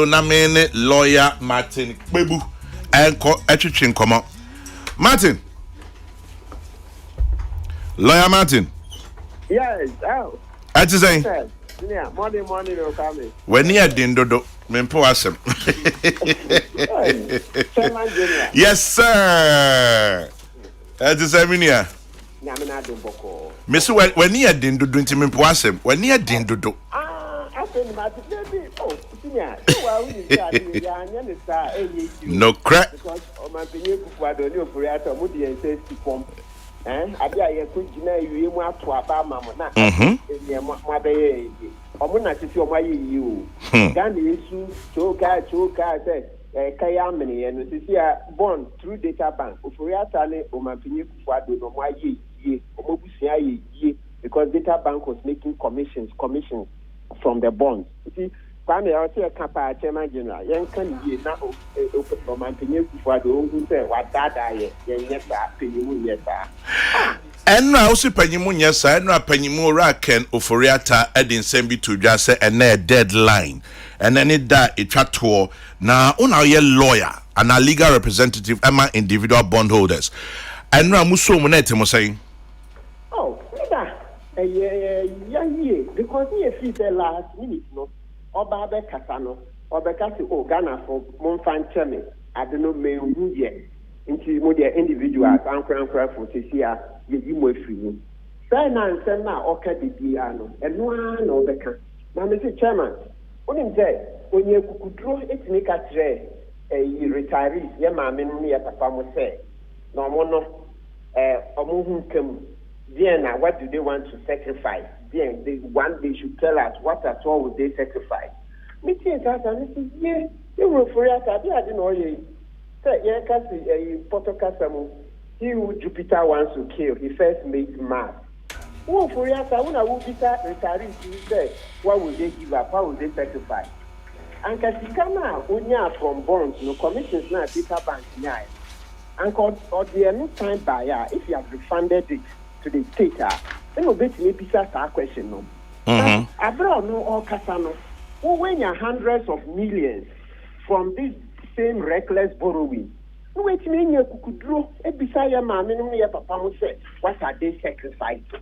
na me lawyer Martin Kpebu enko etwetwe nkomo Martin lawyer Martin yes oh ati say yeah morning no come when you din dodo me mpo asem yes sir ati say me nia na me na don boko me so when you din dodo nti me mpo asem when you din dodo no crack because my penny kufuado ni ofuriato mu de ense sipom abi aye ko gina yiwe mu ato aba mamo na e mo abeye omo na titi omo aye yi o Ghana yesu choka say kaya mene ye no sisi a born through data bank ofuriato ni o ma penny kufuado no mo aye yi omo busia aye yi because data bank was making commissions from the bonds. You see, Kwame, I say a Kappa Chairman General, young can be now open for my opinion for the own who say what that I yes, penny yes, and now also penny yes, I know a penny more racken oforiata adding sembi to just say a deadline and then it that it chat to now on our lawyer and our legal representative Emma individual bondholders. And now Muso Monete was saying, oh, yeah, because he is the last minute, no. Oba be kasano oba kasi o Ghana for monfan cheme adeno me hu ye nti mo de individuals ankran for sesia ye mo afiri say na nsem na oka bibia no eno na obeka na me say chairman onim say onye kukudro etini ka kire retirees ye ma me no ye papa mo say na omo no omo hu kam then what do they want to sacrifice? Then they should tell us what at all would they sacrifice. Me think that and say yeah, you will for us. I didn't know you. Say yeah, kasi Potokasamu. He who Jupiter wants to kill. He first made Mars. Who for us? I wanna who Jupiter retiring. He said, what would they give up? What would they sacrifice? And kasi kama unya from bonds, no commissions na data bank nyai. And or the no time buyer if you have refunded it to the state, then we'll bet me pizza question no. Abroad no all casano. Who when your hundreds of millions from this same reckless borrowing. No wait me in your kukudro, a beside your mamma and your papa will say, what are they sacrificing?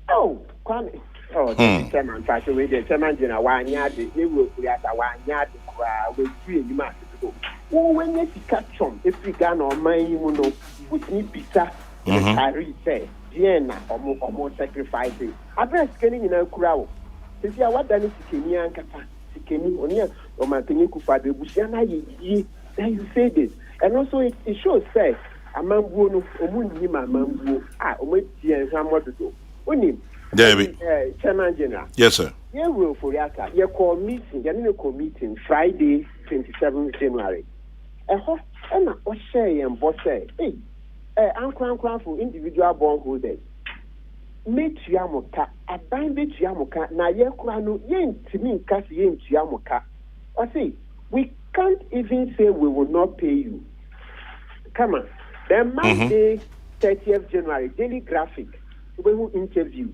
Oh, Kwame. Oh, the chairman, pass away the chairman general 1 yard, they will create a 1 yard with 3 months ago. Oh, when you catch on, if we gun or mine, you know, with me pizza. I say, Vienna or more sacrificing. Address getting in a crowd. Since you are what done is Sikeni and Kata, Sikeni, or my Peniku for the Busiana, then you say this. And also, it shows, say, a man who Omun, my man, wait, and somewhat to do. Only, David, Chairman General. Yes, sir. You will for Yaka, your call meeting, your meeting Friday, 27th January. And what say and boss say, hey. Ankran for individual bondholders. Meet Yamoka, a bind with Yamoka, na Yakrano, yen to me, Cassie, yen Yamoka. I say, we can't even say we will not pay you. Come on. Then Monday, 30th January, Daily Graphic, we will interview.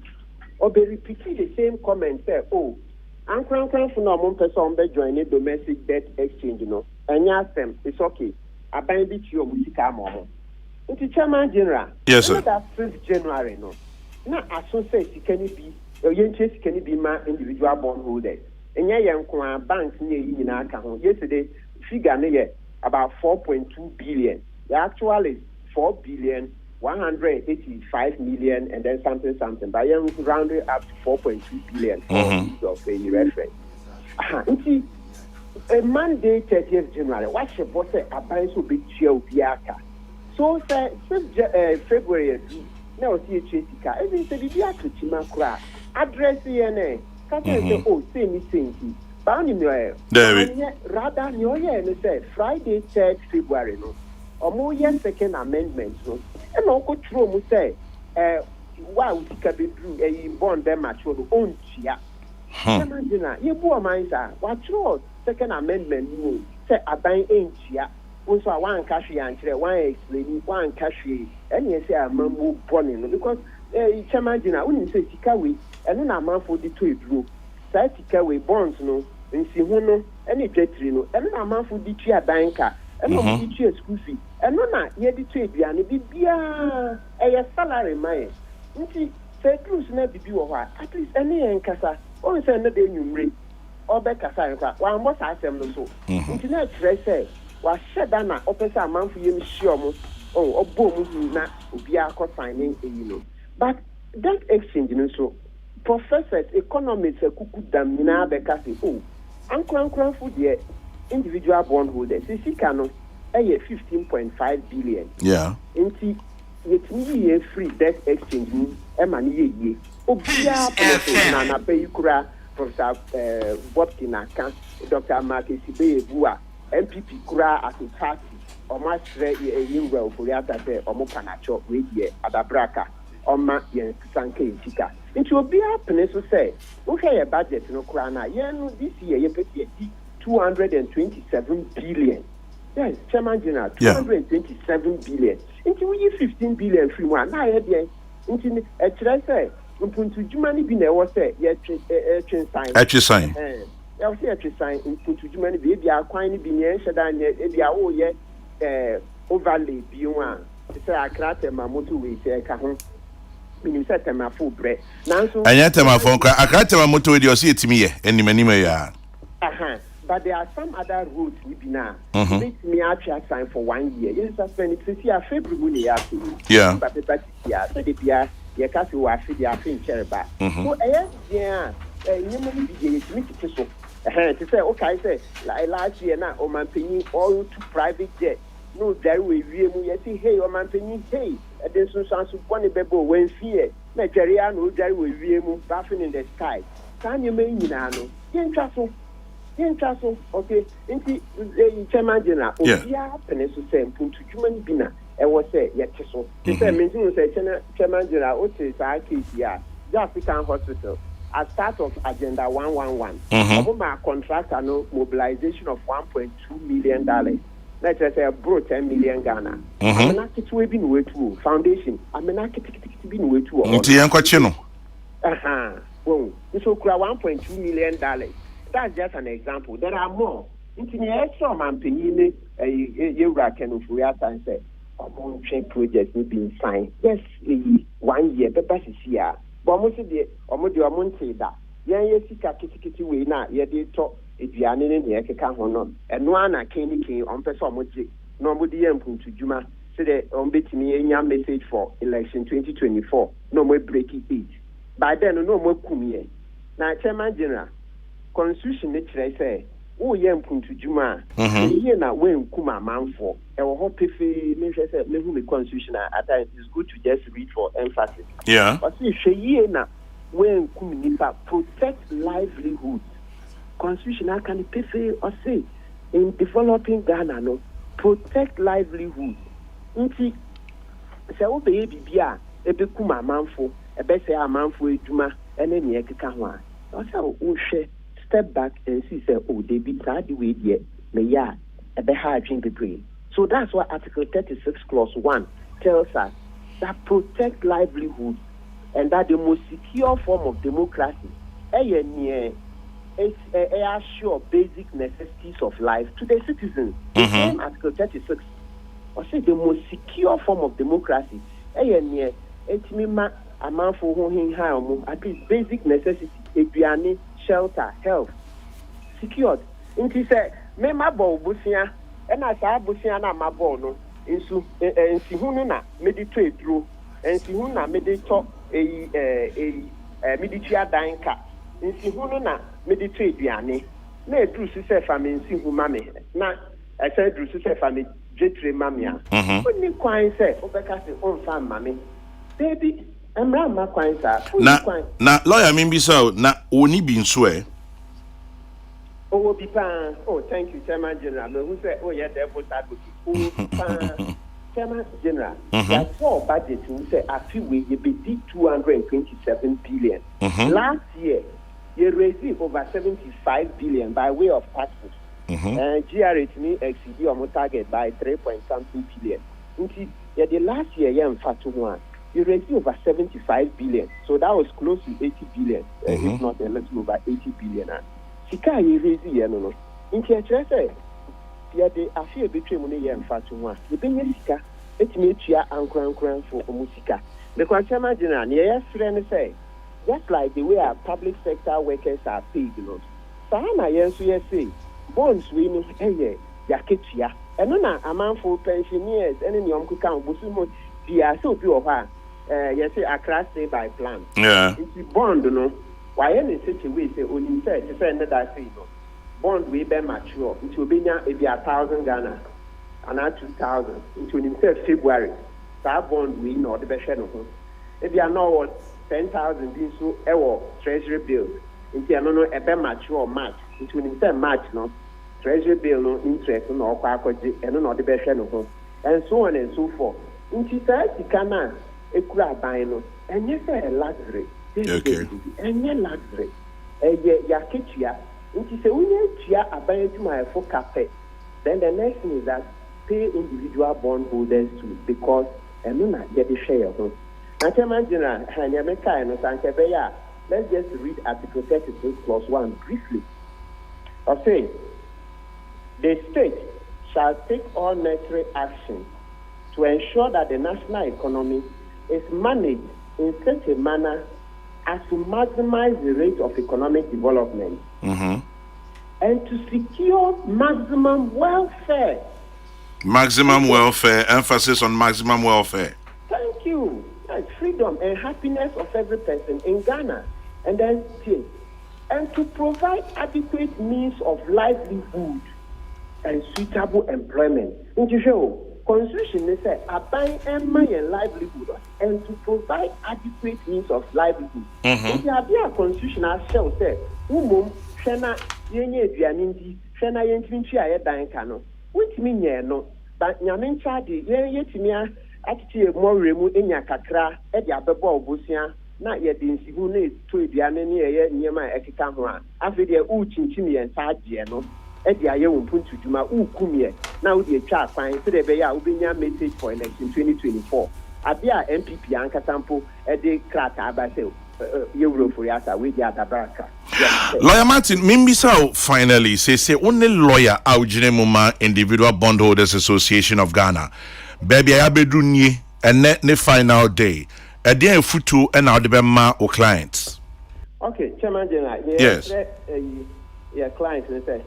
Or be repeating the same comment, say, oh, Ankran for no one person be joining domestic debt exchange, you know. And yes, it's okay. I bind with your musica mom. It's Chairman General. Yes, sir. That 5th January, no. Now, as so says, can it be, can it be my individual bondholders? And yeah, banks near in our account. Yesterday, figure near about 4.2 billion. The actual is 4 billion, 185 million, and then something. But young rounded up to 4.2 billion of a reference. See, a Monday, 30th January, what's your boss say? A bank will be chill, Biaka. So, February, now see Chesica. Every say, be a Chimakra. Address DNA. Can't say, oh, say me, thank Bound in your rather, and say Friday, 3rd February, no. Or more, 2nd amendment, no. And Uncle True say, why would you be through a bond them at your own chia? Imagine, you poor minds are what your 2nd amendment, you say, I buy in chia. Also, one cashy and one explaining one cashy, and you say a mambo bonning because Chairman General, when you say Tikawi, and then a man for the 2 group, Satika bonds no, nsi ho no any jetrino, and a man for the chia banker, and no teacher school fee, and no, ye the trade, and it be a salary, my. Say, Cruz never be or at least any and Cassa, or send the day you read, or Becca, one was I am so. Internet say, was said down at opposite month for you, Shiomo, or boom, not be a signing, But that exchange, so professors, economists, a cuckoo dam, now Becca, oh, Uncle for the individual bondholders, Sicano, 15.5 billion. Yeah. Yet me free debt exchange, Emani ye. Obia, Nana Payukura, Professor Bobkina, Dr. Marcus Bua, MPP Kura at a party, or my stray a young well for Yata or Mopanacho, Radier, Adabraka, or Ma Yen Sanke Chica. Into a beer peninsu say, okay, a budget no crana, yen this year, you pay 227 billion. Yes, Chairman General, 227 billion. Into we 15 billion free one. Now, into should I say, Mpuntu Jumani be there was a sign. Actually, sign. I was here to sign Mpuntu Jumani baby. I quite be near Shadan, maybe I owe yet overlay B1. It's a crater, my motor way, say, Cajon. Meaning, set my full bread. Now, so I had my phone crack. I can't tell my motor with your seat to me, any many. But there are some other routes we be now. Make me actually sign for 1 year. Yes, I spend it to see a February. Yeah. But the so the Pia, your castle was the Afin Cherba. So, yeah, you may be to say, okay, I say, like last year now, on my penny, all to private jet. No, there will be a say, hey, on my penny, hey, and then so sounds one bebo when fear. Nigeria, no, there will be a moon laughing in the sky. Can you mean, Yen Castle? Okay, into Chairman General, yeah, Peninsu say, Puntu Human Bina, and was say, yet, so. He said, Minton say, Chairman General, what is our case here? The African Hospital, as part of Agenda 111, my contract no mobilization of $1.2 million. Let's say a bro 10 million Ghana. I'm not been way to foundation. I'm not been way to. Well, so $1.2 million. That's just an example. There are more. Engineers from Ampini, you can for your time say, among train projects being signed. Yes, 1 year, but that's here. But most of the Omodio say that. Yes, Kitty way now, yet they talk if you are in the Eka Hono, and one I came on Pessomoji, nobody to Juma, so they bit me a message for election 2024. No more breaking it. By then, no more Kumie. Now, Chairman General. Constitution nature say, oh, yam to Juma, here now when Kuma man for a hope if the constitution at times it's good to just read for emphasis. Yeah. But see, she now when Kuminifa protect livelihoods. Constitution I can pay or say in developing Ghana no protect livelihoods. Nti say oh baby bia e be Kuma man for e be say a man for Juma and then ye keka ho a. I say oh share step back and see say oh they be sad the way there me ya a be hard drink the brain. So that's what Article 36 Clause 1 tells us that protect livelihoods and that the most secure form of democracy assure basic necessities of life to the citizens. The same Article 36 or say the most secure form of democracy at least basic necessities, eduane, shelter, health, secured. Inti say me mabo busia and I say busia na mabo no insu ensihunu na meditate dro ensihunu na meditate meditate danka ensihunu na meditate eduane na edru sise fa me nsihu mame na I say edru sise fa me jetre mamia oni kwan say obeka se onfa mame baby emra ma kwan sa na lawyer me bi so na oni bi nso Oh, Pipan. Oh, thank you, Chairman General. Who said, oh, yeah, therefore, Chairman General, there are 4 budgets who say, I feel we be 227 billion. Last year, you received over 75 billion by way of taxes. And GRA to me exceeded your target by 3.something billion. Yeah, the last year, in fact, you received over 75 billion. So that was close to 80 billion, if not a little over 80 billion. Sika ye raise no nti ɛkyerɛ sɛ yɛde afi ebetwa mu ne yɛ mfa to ho a yɛbɛnya sika etumi etua ankorankoranfo ɔmo sika because chairman general ne yɛyɛ frɛ ne sɛ just like the way our public sector workers are paid saa na yɛn nso yɛ say bonds wei no ɛyɛ yaketua ɛno na amanfo pensioners ɛne nea ɔmo keka obosu mu di ase obi wɔ hɔ a yɛsɛ Accra stay by plan nti bond no wayɛ ne such a way sɛ onim sɛ te sɛ ne da sei no bond we be mature nti obenya ebi 1,000 Ghana ana 2,000 nti onim sɛ February saa bond we no de bɛhwɛ no ho ebi ano 10,000 bi nso ɛwɔ treasury bill nti ɛno no ebe mature March nti onim sɛ March no treasury bill no interest no ɔkɔ akɔgye ɛno na ɔde bɛhwɛ no ho and so on and so forth nti saa sika na ekura aban no ɛnyɛ sɛ luxury ɛnyɛ luxury ɛyɛ yaketua nti sɛ wonye tua aban adwumayɛfo kapɛ then the next thing is that pay individual bond holders too because ɛno na yɛde hwɛ yɛ ho na chairman general hanya mekae no sanka bɛyɛ a let's just read article 36 clause 1 briefly ɔsɛ the state shall take all necessary action to ensure that the national economy is managed in such a manner as to maximize the rate of economic development and to secure maximum welfare. Maximum welfare, emphasis on maximum welfare. Thank you. That's freedom and happiness of every person in Ghana. And then, and to provide adequate means of livelihood and suitable employment. Constitution is say abide and livelihood and to provide adequate means of livelihood. If you have a constitutional shell say, shena yenye aduane shena yentwintwi a yedan ka no wotimi nye no but nyame nchade yetimi atete morwe mu enya kakra e de abebo obosia na ye de nsihu na eto aduane ne ye nyema ekeka ho a afi de uchinchim ye nsaagye no e de aye wo mpuntu dwuma ukumye na wo de atwa akwan se de be ya obenya message for election 2024 abia MPP ankasampo e de krata abase Lawyer Martin, Mimbisa finally say only lawyer Aujine Muma Individual Bondholders Association of Ghana. Baby Abedunye and net the final day. A day futu and out the ma or clients. Okay, Chairman General, yes. Your clients they say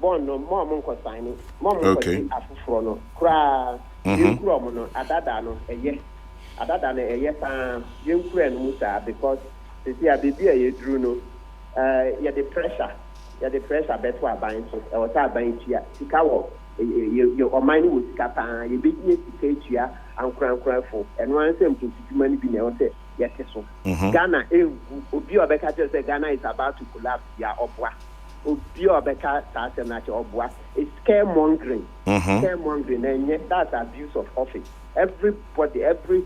bond no more monko signing, more monko afufro cra you no adada no adada no pa yenkura no musa because they say baby a yedru no the pressure beto aban so e wata aban tia sika wo your omani wo sika pa ye be sika tia ankorankoranfo eno ansem tudwuma ni bi na e say yete so Ghana obi obeka say Ghana is about to collapse ya obwa obi obeka say na obwa it's scaremongering and that's abuse of office. Everybody, every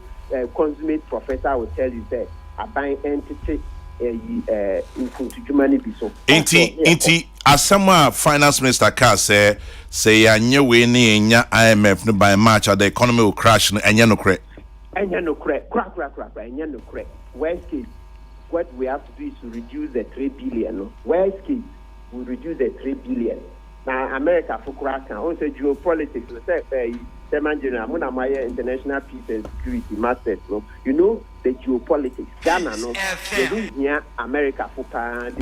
consummate professor will tell you that a buying entity into humanity be so. Inti as someone finance minister can say ya nye we ni nya IMF no by March the economy will crash and nya no crack. Nya no crack. Nya no crack. Worst case, what we have to do is to reduce the 3 billion. No? Worst case, we reduce the 3 billion. Now America for crack and also geopolitics. Let's say Chairman General, international peace and security masters. No, you know the geopolitics. Ghana, no, they here America for as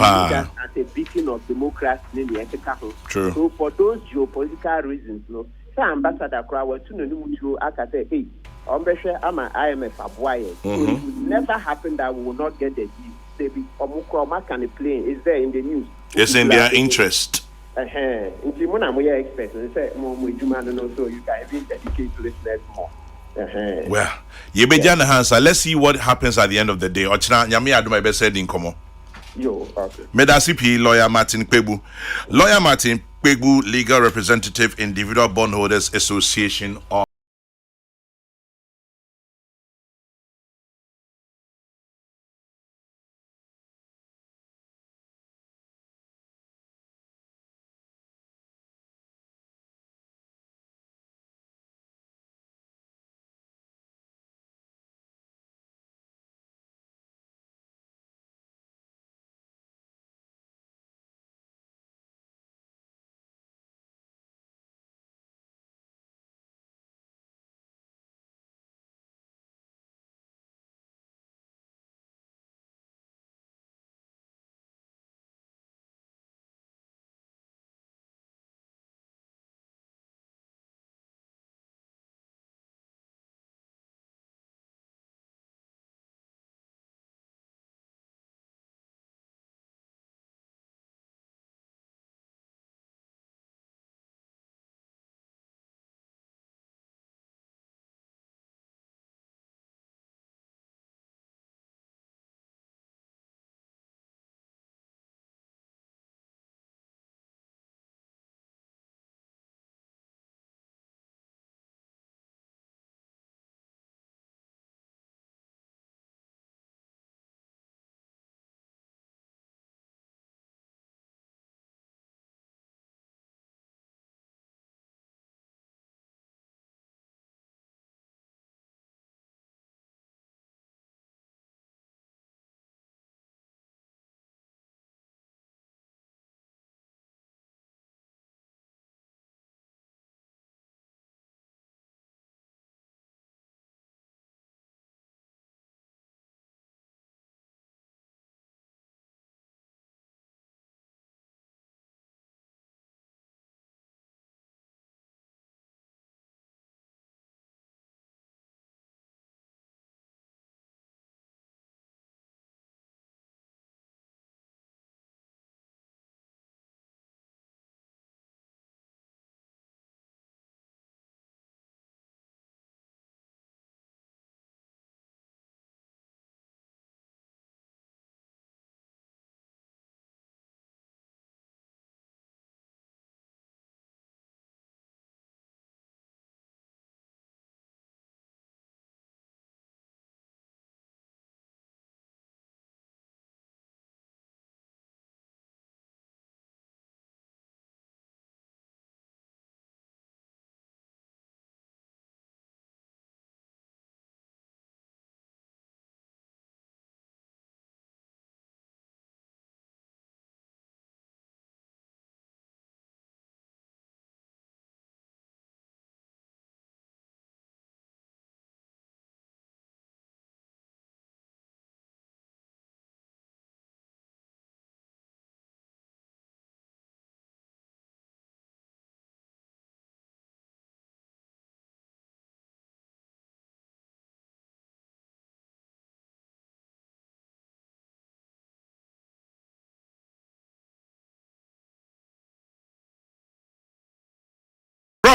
a beacon of democracy in the Africa. True. So for those geopolitical reasons, no, say Ambassador Krawa to no I can say, hey, I'm IMF abwaye. So it will never happen that we will not get the deal. They be Omukroma can play is there in the news. It's in their interest. If you want to expert, say more so you can even dedicate to listeners more. Well, you be Jan Hansa. Let's see what happens at the end of the day. Ochina, nyame adu my best said in komo. Yo, okay. Medasipi lawyer Martin Kpebu. Lawyer Martin Kpebu, legal representative, Individual Bondholders Association of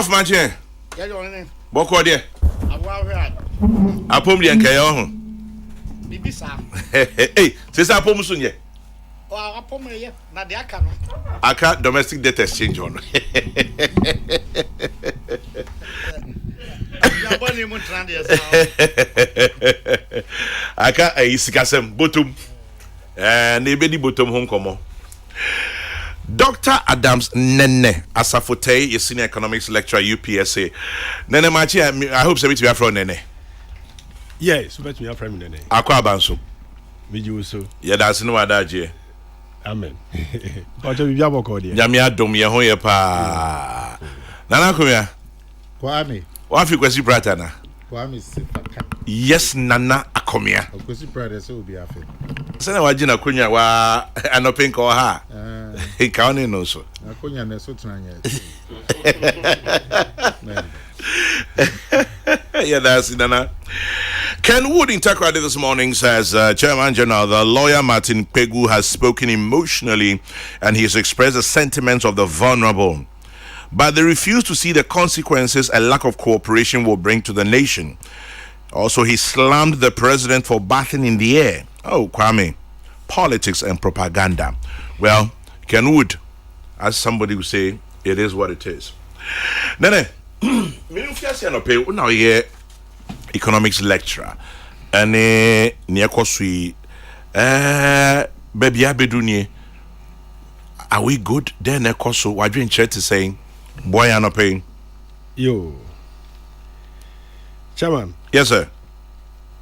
Prof Manche. Boko there. Apom de nkae ho. Bibisa. Hey, say apom so nye. Apom ye na de aka no. Aka domestic debt exchange on. Aka isikasem bottom. Na ebedi bottom ho nkomo. Dr. Adams Nene Asafote, a senior economics lecturer at UPSA. Nene Machi, I hope somebody to be from Nene. Yes, but me are from Nene. Aqua Banso. Me so. Yeah, that's no other J. Amen. But you have a code. Yamia dom ya ho ye pa. Nana Kumia. Kwame. One few question pratana. Kwame Sifaka. Yes, Nana Akomia. Question prata so be afi. Sana wajina kunya wa anopin ko ha. He kaone no so. Akonya na so tranya. Yeah, that's Nana. Ken Wood in Takrady this morning says, Chairman General, the lawyer Martin Pegu has spoken emotionally and he has expressed the sentiments of the vulnerable. But they refuse to see the consequences a lack of cooperation will bring to the nation. Also, he slammed the president for battling in the air. Oh, Kwame, politics and propaganda. Well, Ken Wood, as somebody would say, it is what it is. Nene, economics lecturer and near Kosui baby abeduni. Are we good? Then Ekoso, why do you chat to saying boy are not paying? Yo. Chairman. Yes, sir.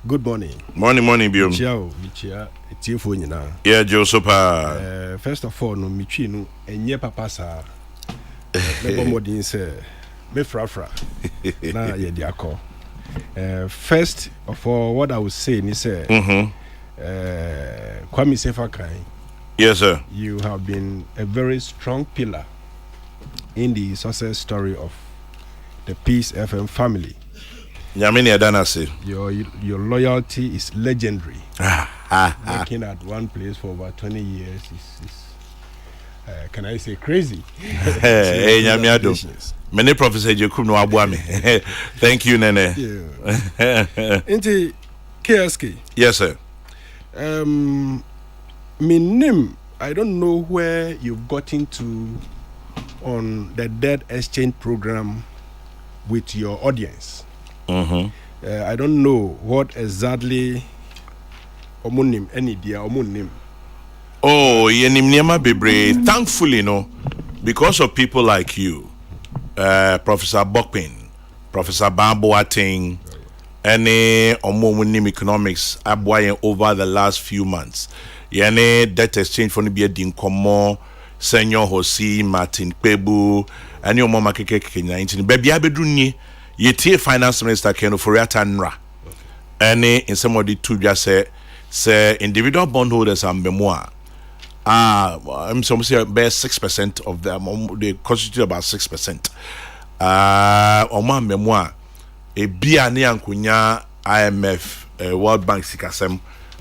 Good morning. Morning, Bium. Ciao, Michia, it's your phone now. Yeah, Joseph. First of all, no Michino and ye papa sa. Me modin say me fra. Na ye diako. First of all, what I would say is Kwame Sefakai. Yes, sir. You have been a very strong pillar in the success story of the Peace FM family. Your loyalty is legendary. Working at one place for about 20 years is can I say crazy? Hey, many Professor Jacob no abuame. Thank you, Nene. Into KSK. Yes, sir. Minim, I don't know where you've got into on the debt exchange program with your audience. I don't know what exactly omunim any dia omunim. Oh, yenim niema bebre. Thankfully, no, because of people like you, Professor Bokpin, Professor Bamboating, any omunim economics abwaye over the last few months. Yene debt exchange for be din komo Senior Hosi Martin Pebu and your mama keke 19 baby abedunye ye finance minister Ken Oforiatta Nra any in some of the two just say individual bondholders and memoir I'm some say bear 6% of them they constitute about 6% oma memoir e bia ne ankonya IMF World Bank sikasem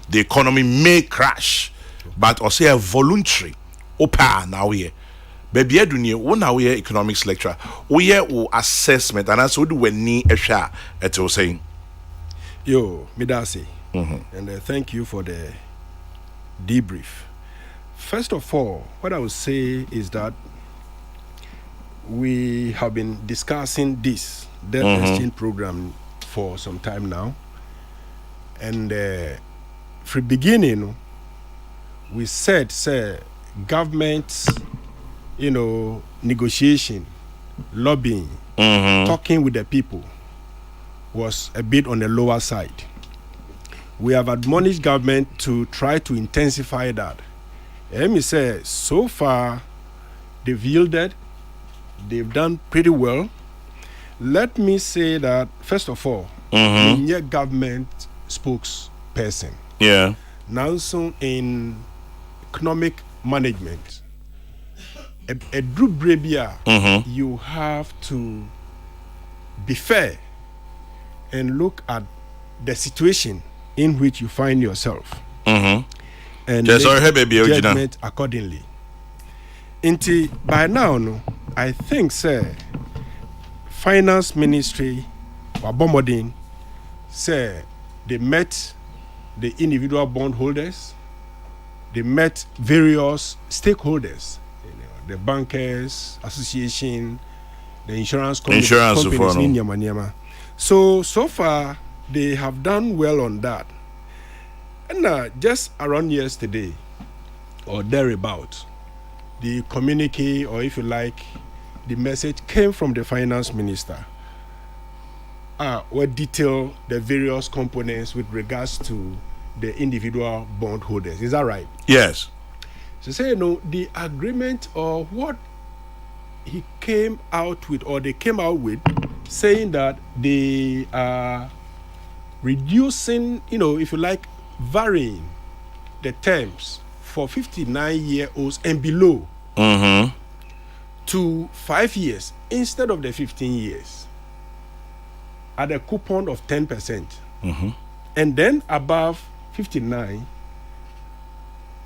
the economy may crash but also a voluntary opa now here baby edunie one now here economics lecturer we here assessment and as we do when ni ehwa it was saying yo midase and thank you for the debrief. First of all, what I would say is that we have been discussing this debt exchange program for some time now, and from the beginning we said government, negotiation, lobbying, talking with the people was a bit on the lower side. We have admonished government to try to intensify that. Let me say, so far they've yielded, they've done pretty well. Let me say that first of all, the government spokesperson. Yeah. Now, so in economic management, a Drew Brebia, you have to be fair and look at the situation in which you find yourself and make judgment accordingly. By now, no, I think, sir, finance ministry or Bomodin say they met the individual bondholders, they met various stakeholders, the bankers association, the insurance companies in Nyama. So far they have done well on that. And just around yesterday or thereabout, the communique, or if you like, the message came from the finance minister, where detail the various components with regards to the individual bondholders. Is that right? Yes. So say, the agreement or what he came out with, or they came out with, saying that they are reducing, if you like, varying the terms for 59-year-olds and below to 5 years instead of the 15 years at a coupon of 10%. And then above 59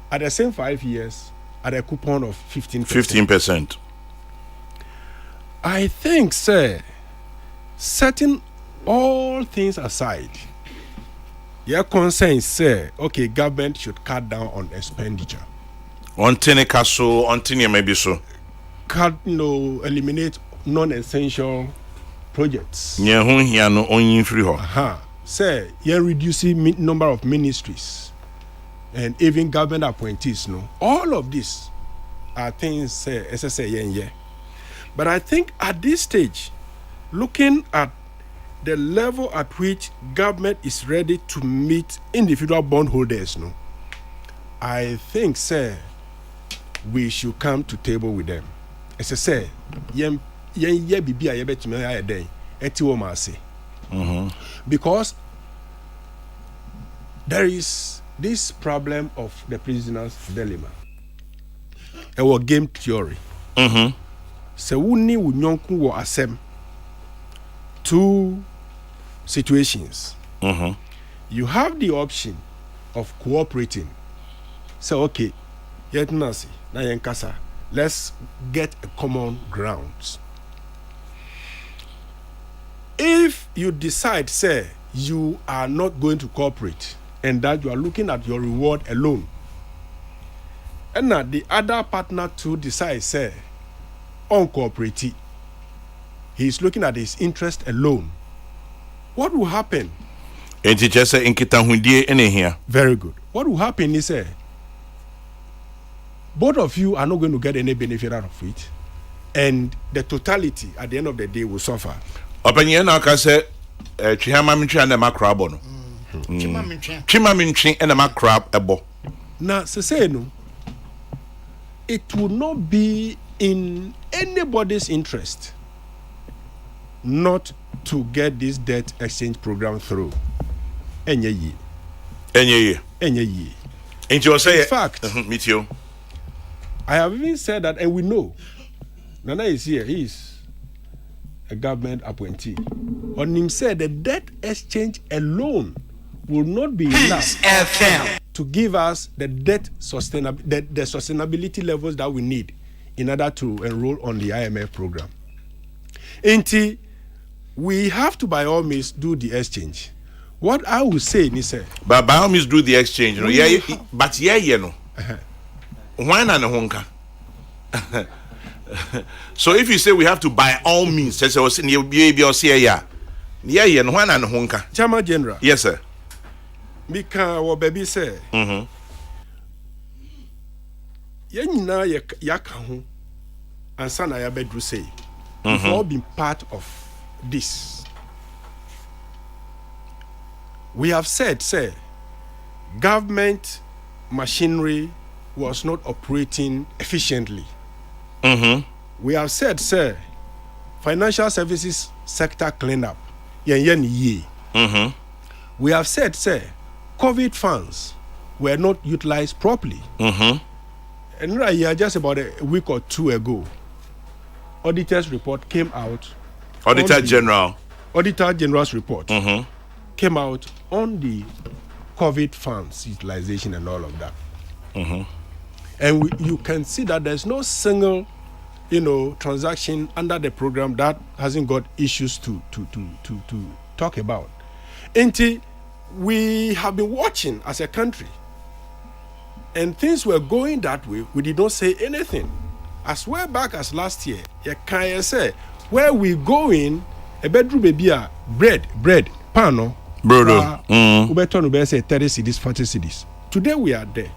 at the same 5 years at a coupon of 15%. 15%. I think, sir, setting all things aside, your concern say, okay, government should cut down on expenditure. On Tenekaso, on Tinia maybe so. Cut, eliminate non-essential projects. Yeah, no only free ho. Say, you're reducing number of ministries and even government appointees. All of these are things, say, SSA, yeah. But I think at this stage, looking at the level at which government is ready to meet individual bondholders, I think, sir, we should come to table with them. As I say, because there is this problem of the prisoner's dilemma. Our game theory. So we will assemble two situations. You have the option of cooperating. So okay, let's get a common ground. If you decide, say, you are not going to cooperate and that you are looking at your reward alone, and that the other partner too decides, say, uncooperative, he is looking at his interest alone, what will happen? Very good. What will happen is, both of you are not going to get any benefit out of it, and the totality at the end of the day will suffer. Opinion now can say, Chihamaminchi and the macrabo. Chimaminchi and the macrab ebo. Now, say no, it will not be in anybody's interest not to get this debt exchange program through. In fact, meet you. I have even said that, and we know Nana is here. He is a government appointee. On him said the debt exchange alone will not be enough to give us the debt the sustainability levels that we need in order to enroll on the IMF program. Until we have to by all means do the exchange. What I will say is, but by all means do the exchange. But why not honka? So if you say we have to by all means, say why not honka? Chama General. Yes, sir. Because what baby say. Yenina yaka ho ansa na ya bedru say. We've all been part of this. We have said, say, government machinery was not operating efficiently. We have said, sir, financial services sector cleanup. We have said, sir, COVID funds were not utilized properly. And right here, just about a week or two ago, auditor's report came out. Auditor General's report came out on the COVID funds utilization and all of that. And you can see that there's no single transaction under the program that hasn't got issues to talk about. And we have been watching as a country, and things were going that way. We did not say anything. As well back as last year, you can say where we going, a bedroom baby, bread, pano, Brodo. Ubeton ube say 30 cities, 40 cities. Today we are there.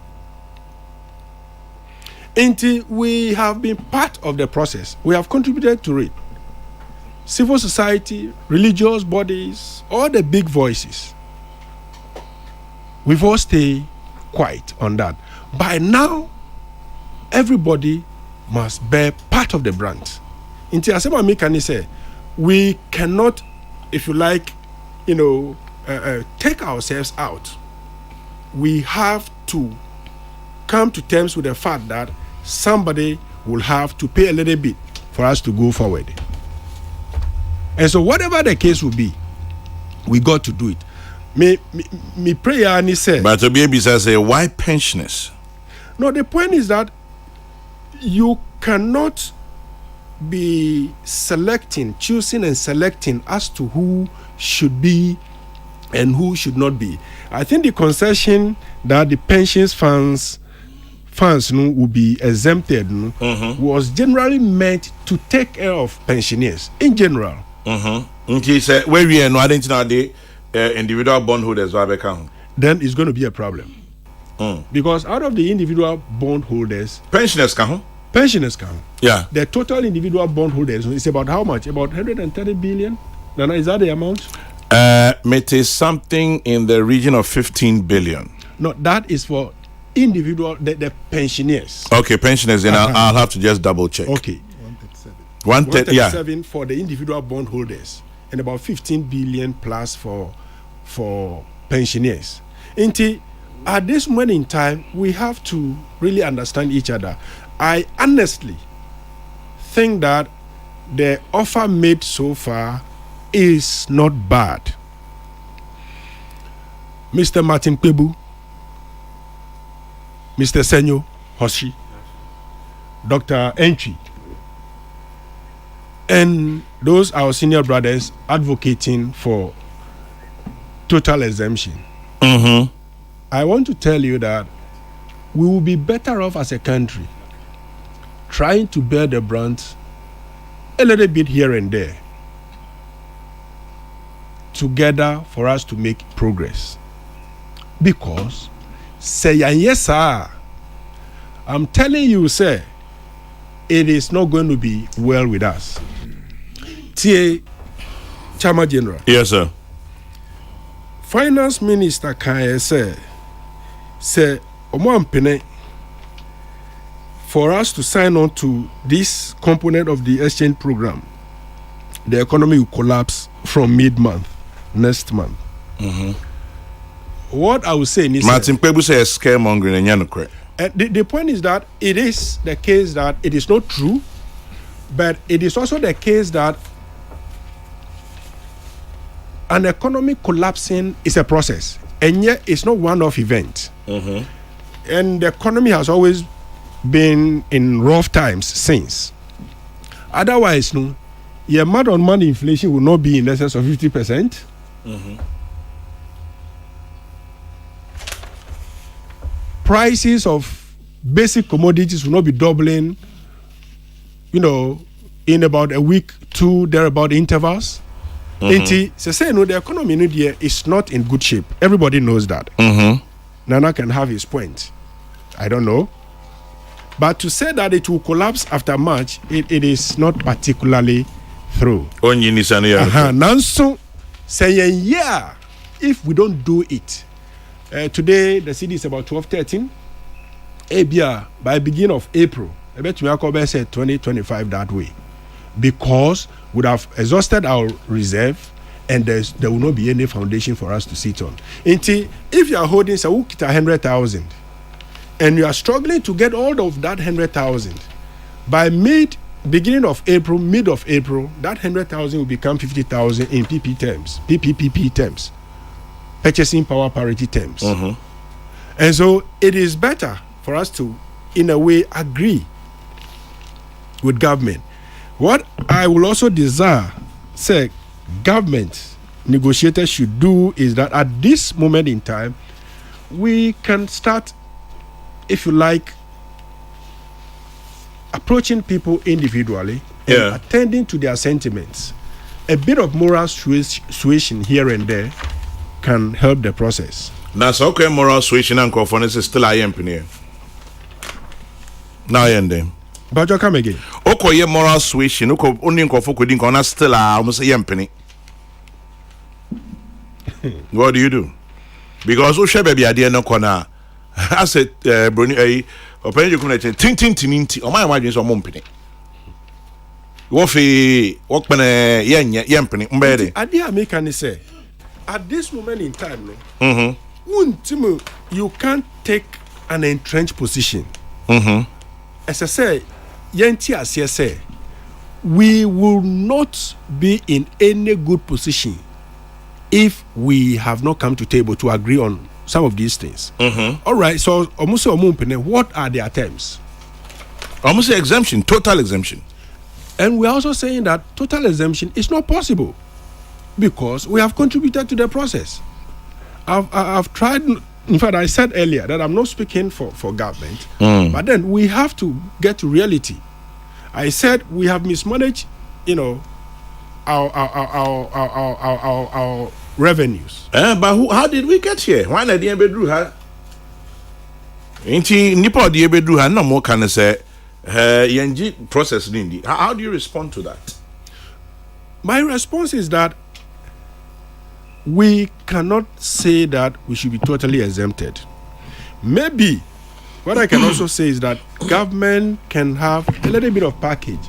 And we have been part of the process. We have contributed to it. Civil society, religious bodies, all the big voices. We've all stayed quiet on that. By now, everybody must bear part of the brunt. Until Asema Mikani say, we cannot, if you like, take ourselves out. We have to come to terms with the fact that somebody will have to pay a little bit for us to go forward. And so whatever the case will be, we got to do it. Me prayer and he said. But to be able to say, why pensioners? No, the point is that you cannot be choosing and selecting as to who should be and who should not be. I think the concession that the pensions funds will be exempted was generally meant to take care of pensioners in general. Okay, so where we are no identity individual bondholders then it's going to be a problem. Because out of the individual bondholders, pensioners can. Yeah. The total individual bondholders is about how much? About 130 billion? Nana, is that the amount? It is something in the region of 15 billion. No, that is for individual, the pensioners. Okay, pensioners, then I'll have to just double check. Okay. 137 for the individual bondholders and about 15 billion plus for pensioners. At this moment in time, we have to really understand each other. I honestly think that the offer made so far is not bad. Mr. Martin Kwebu, Mr. Senyo Hoshi, Dr. Entry, and those our senior brothers advocating for total exemption. I want to tell you that we will be better off as a country trying to bear the brunt a little bit here and there together for us to make progress. Because say yes sir, I'm telling you sir, it is not going to be well with us. T.A. Chama General. Yes sir. Finance Minister Kanye say Omoampene for us to sign on to this component of the exchange program, the economy will collapse from mid-month, next month. What I would say is Martin Kwebu says scaremongering and yanokre. The point is that it is the case that it is not true, but it is also the case that an economy collapsing is a process, and yet it's not one-off event. And the economy has always been in rough times since. Otherwise, no, your month-on-month inflation will not be in excess of 50%. Prices of basic commodities will not be doubling, in about a week, 2 thereabout intervals. The economy in India is not in good shape. Everybody knows that. Nana can have his point. I don't know. But to say that it will collapse after March, it is not particularly true. Nanso saying, yeah, if we don't do it. Today, the city is about 12-13. By beginning of April, I bet we are say 2025 that way. Because we have exhausted our reserve and there will not be any foundation for us to sit on. If you are holding 100,000 and you are struggling to get all of that 100,000, by beginning of April, mid of April, that 100,000 will become 50,000 in PPP terms, purchasing power parity terms. And so it is better for us to, in a way, agree with government. What I will also desire, say, government negotiators should do is that at this moment in time, we can start, if you like, approaching people individually and attending to their sentiments. A bit of moral suasion here and there can help the process. Now, so okay, moral suasion and conformity is still a yemping. Now, ending. But you come again. Okay, moral suasion, only conformity is still almost a yemping. What do you do? Because we share baby idea no corner. I said, Bruni, open your connection. Tinti, or my wife is on Mumpini. Woffy, walkman, yamping, umbrella. Idea make can say at this moment in time, you can't take an entrenched position. As I say, Yanti as you say, we will not be in any good position if we have not come to table to agree on some of these things. All right, so almost what are their terms? Almost exemption, total exemption. And we're also saying that total exemption is not possible because we have contributed to the process. I've tried, in fact, I said earlier that I'm not speaking for government, but then we have to get to reality. I said we have mismanaged, our revenues. But how did we get here? Why not the bedroom? Inti nipa the bedroom no more can say YNG process nindi. How do you respond to that? My response is that we cannot say that we should be totally exempted. Maybe what I can also say is that government can have a little bit of package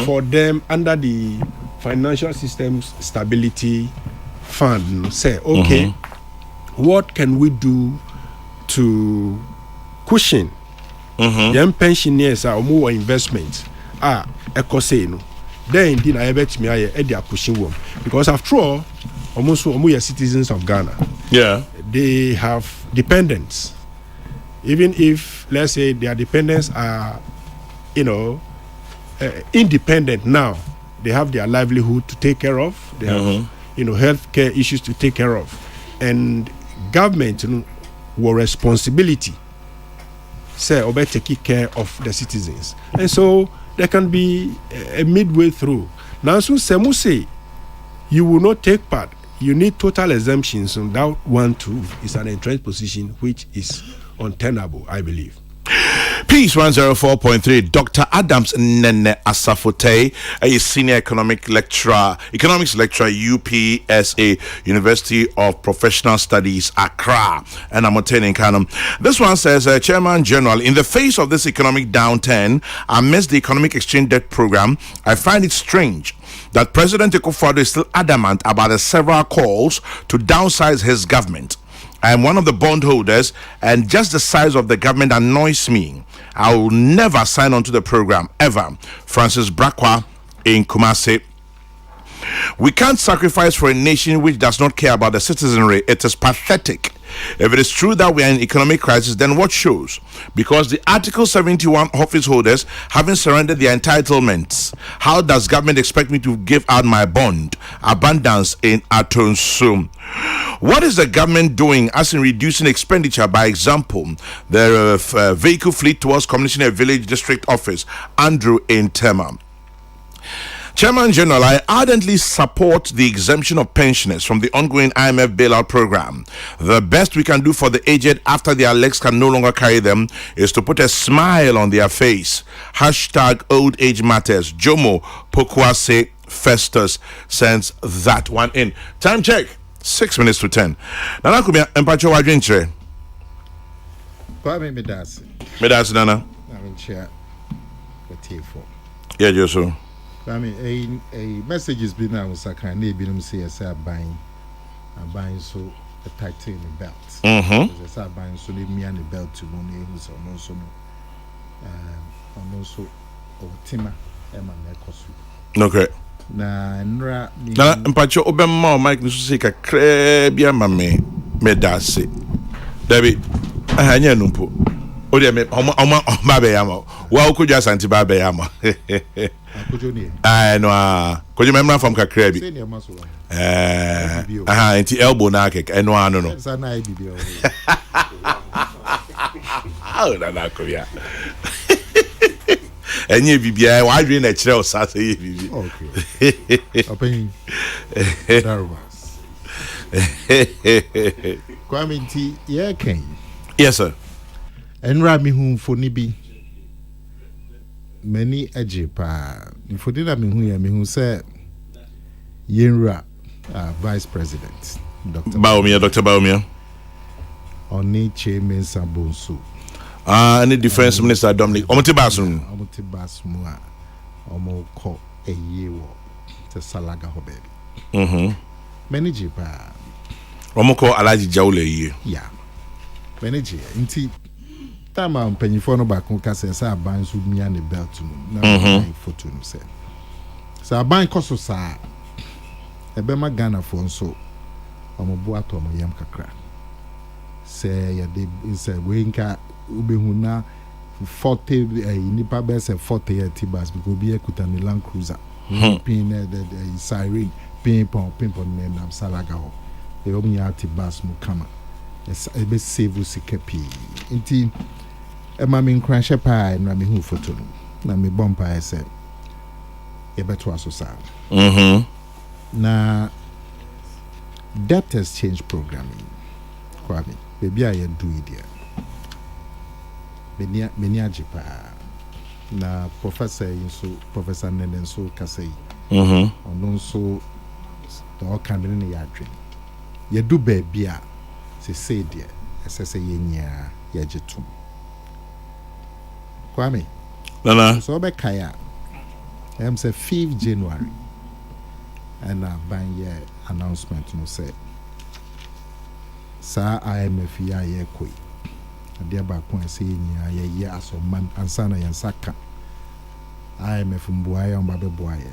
for them under the Financial Systems Stability Fund. Say, okay, what can we do to cushion young pensioners or more investment? Then indeed I bet me I pushing one because after all, almost citizens of Ghana. Yeah, they have dependents. Even if let's say their dependents are, independent now, they have their livelihood to take care of. They have, healthcare issues to take care of, and government, will responsibility. Say, or better take care of the citizens, and so there can be a midway through. Now, so Semu say, you will not take part. You need total exemptions, and that one too is an entrenched position which is untenable, I believe. Peace 104.3. Dr. Adams Nene Asafote, a senior economics lecturer, UPSA, University of Professional Studies, Accra, and I'm attending Canum. This one says, Chairman General, in the face of this economic downturn, amidst the economic exchange debt program, I find it strange that President Akufo-Addo is still adamant about the several calls to downsize his government. I am one of the bondholders, and just the size of the government annoys me. I will never sign on to the program, ever. Francis Brakwa in Kumasi. We can't sacrifice for a nation which does not care about the citizenry. It is pathetic. If it is true that we are in economic crisis, then what shows? Because the Article 71 office holders haven't surrendered their entitlements. How does government expect me to give out my bond? Abundance in Atonsu. What is the government doing as in reducing expenditure? By example, the vehicle fleet towards commissioning a village district office. Andrew in Tema. Chairman General, I ardently support the exemption of pensioners from the ongoing IMF bailout program. The best we can do for the aged after their legs can no longer carry them is to put a smile on their face. Hashtag old age matters. Jomo Pokwase Festus sends that one in. Time check, 6 minutes to 10. Nana Kumia Empacho Wajinche. Kwame Medasi. Medasi Nana. I'm in chair. Yeah, Joso. I mean, a message has been out with Sakan, maybe say a sad buying so a tightening the belt. A sad buying so leave me and the belt to one who's also Tima Emma Mercosu. Okay. Na Mpacho Obama Mike Nususika Crebia Mame Medasi. Debbie, I had numpo. O de me oma ba be yama. Wa okudwa santi ba be yama. Akojo ni. Ah no ah. Kojo memra from Kakra bi. Say ni ama so. Nti elbow na kek eno ano no. Sa na bibi o. Na ko ya. Enye bibia wa adwe na kire o sa say bibi. Okay. Open. Darwas. Kwame nti ye kan. Yes sir. Enra mi hu foni bi. Many ejipa. Mfodi na mi hu say Yenra Vice President Dr. Baumia. Oni Chairman Sabonso. Any Defense Minister Dominic. Omote basum a omo ko eyewo te salaga ho baby. Many jipa. Omo ko Alaji Jawle ye. Yeah. Many ji nti tama mpanyifo no ba kon ka se sa ban so mia ne belt no na photo no se. Sa ban koso sa ebema Ghana for nso omobo ato mo yam kakra say ya de say we nka ubehu na 40 nipa be say 40 tibas because be ekuta ni Land Cruiser pin the siren pin pon name nam salaga ho e omunya tibas mu kama ebe save sikapi nti e ma me nkran shepa na me hu photo no na me bompa say e beto aso sa na debt exchange programming Kwame baby I do it there many ajipa na professor Nenen so kasei ono so to kan ne ya adwen ye do baby a se there esese ye nya ya jetum Kwame Nana so be kaya am say 5th January and ban ye announcement no say sa IMF ya ye koi ade ba kon say nya ye asoman ansa na yansaka IMF mboa ya mba be boa ye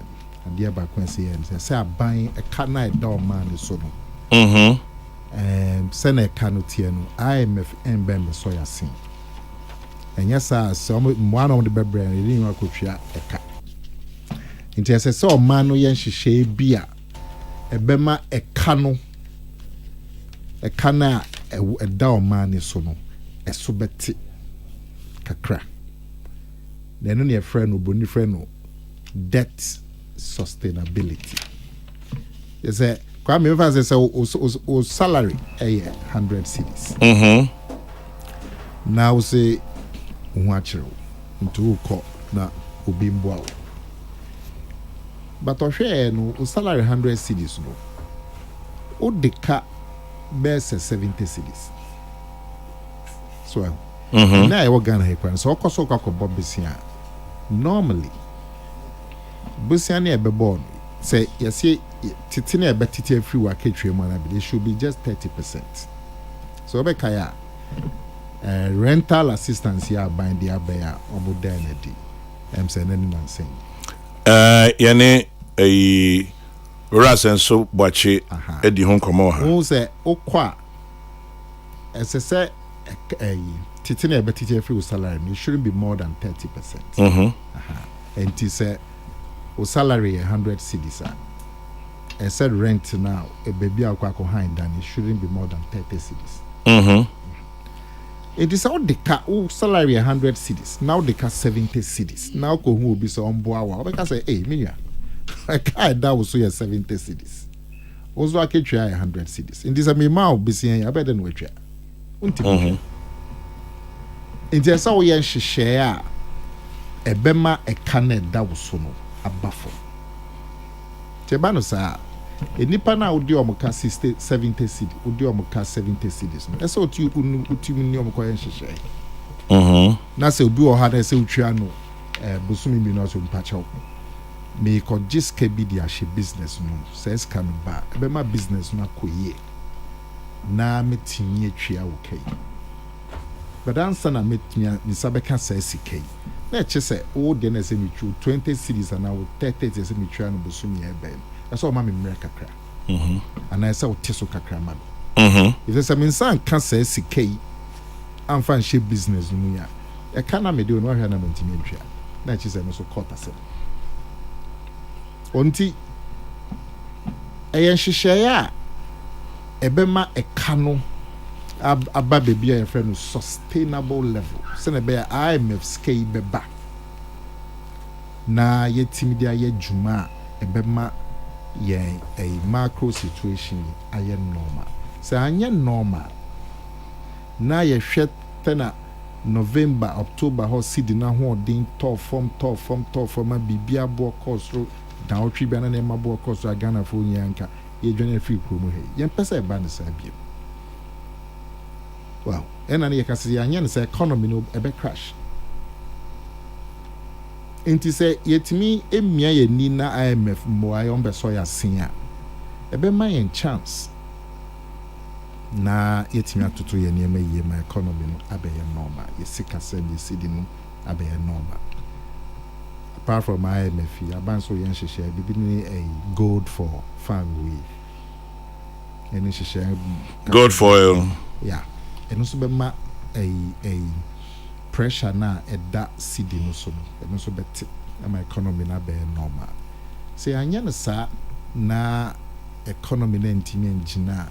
ade ba kon say say aban e ka na da o man so no se na ka no tie no IMF embe me so ya sin enya sa so mboa no de bebre ni nwa kotwa e ka nti ese se o man no yen hihye bia ebema ekano ekana eda o man so no eso beti kakra na no ne friend oboni friend no debt sustainability ese kwa me fa say o salary 100 cedis now say unwachiro ntu ko na obi mboa but ohwe no o salary 100 cedis no o deka best 70 cedis so na e wo Ghana he kwan so okoso kwa bobisia normally busia na ebebo say yesi titi na ebetiti afri wa ketwe mu na be should be just 30%. So obekaya rental assistance ya bind the abaya oboda na di say na ni say yene Rasen so boache edi hon komo ha who say okwa ss titi na ebetiti afri salary it shouldn't be more than 30%. And he said o salary 100 cedis I said rent now a baby akwa ko hind and it shouldn't be more than 30 cedis. It is all the car salary 100 cedis now the car 70 cedis now ko hu obi so ombo awa because say hey minya I can't that was so 70 cedis also aketwa 100 cedis in this me ma obi ya better no twa unti in this how ye hihye a ebema ekane da wo so no abafo tebano sa enipa na odi omuka 70 cedi odi omuka 70 cedis no ese otu ni omukọ yen hihye na se obi o ha na se utwa no busumi mi no so mpacha me ko jiske bi dia she business no se ska no ba ebema business no akoye na metinye twa wo kai but answer na metia ni sabeka sa sikai na chese o de na se mitwu 20 cedis and now 30 se mitwu no busumi e ben so ma me mre kakra and I say o teso kakra ma if say me san kan sa sikai am fan shape business no ya e kana me de no ahwa na mantimi ntwa na chi se no so quarter se onti eyen hyehyeye a ebema ekano aba baby a friend no sustainable level se na be IMF scale beba na yetimi dia ye dwuma ebema ye a macro situation aye normal se anye normal na ye hwete na November October ho seed na ho odin top form a bibia bo course ro da otwi bia na na ma bo course agana fo nyanka ye dwane free promo he ye pesa e ba ne sa bia wow ena ne ye kase anye ne say economy no ebe crash enti say yetimi emia ye ni na IMF mo ayo mbe so ya sin a ebe ma ye chance na yetimi atutu ye niema ye ma economy no abeye normal ye sika sem ye sidi no abeye normal apart from IMF aban so ye nhyehyɛ bibi ni a gold for family eni nhyehyɛ Gold foil. yeah eno so be ma a pressure na eda sidi no so eno so beti na economy na be normal say anya no sa na economy na ntimi ngina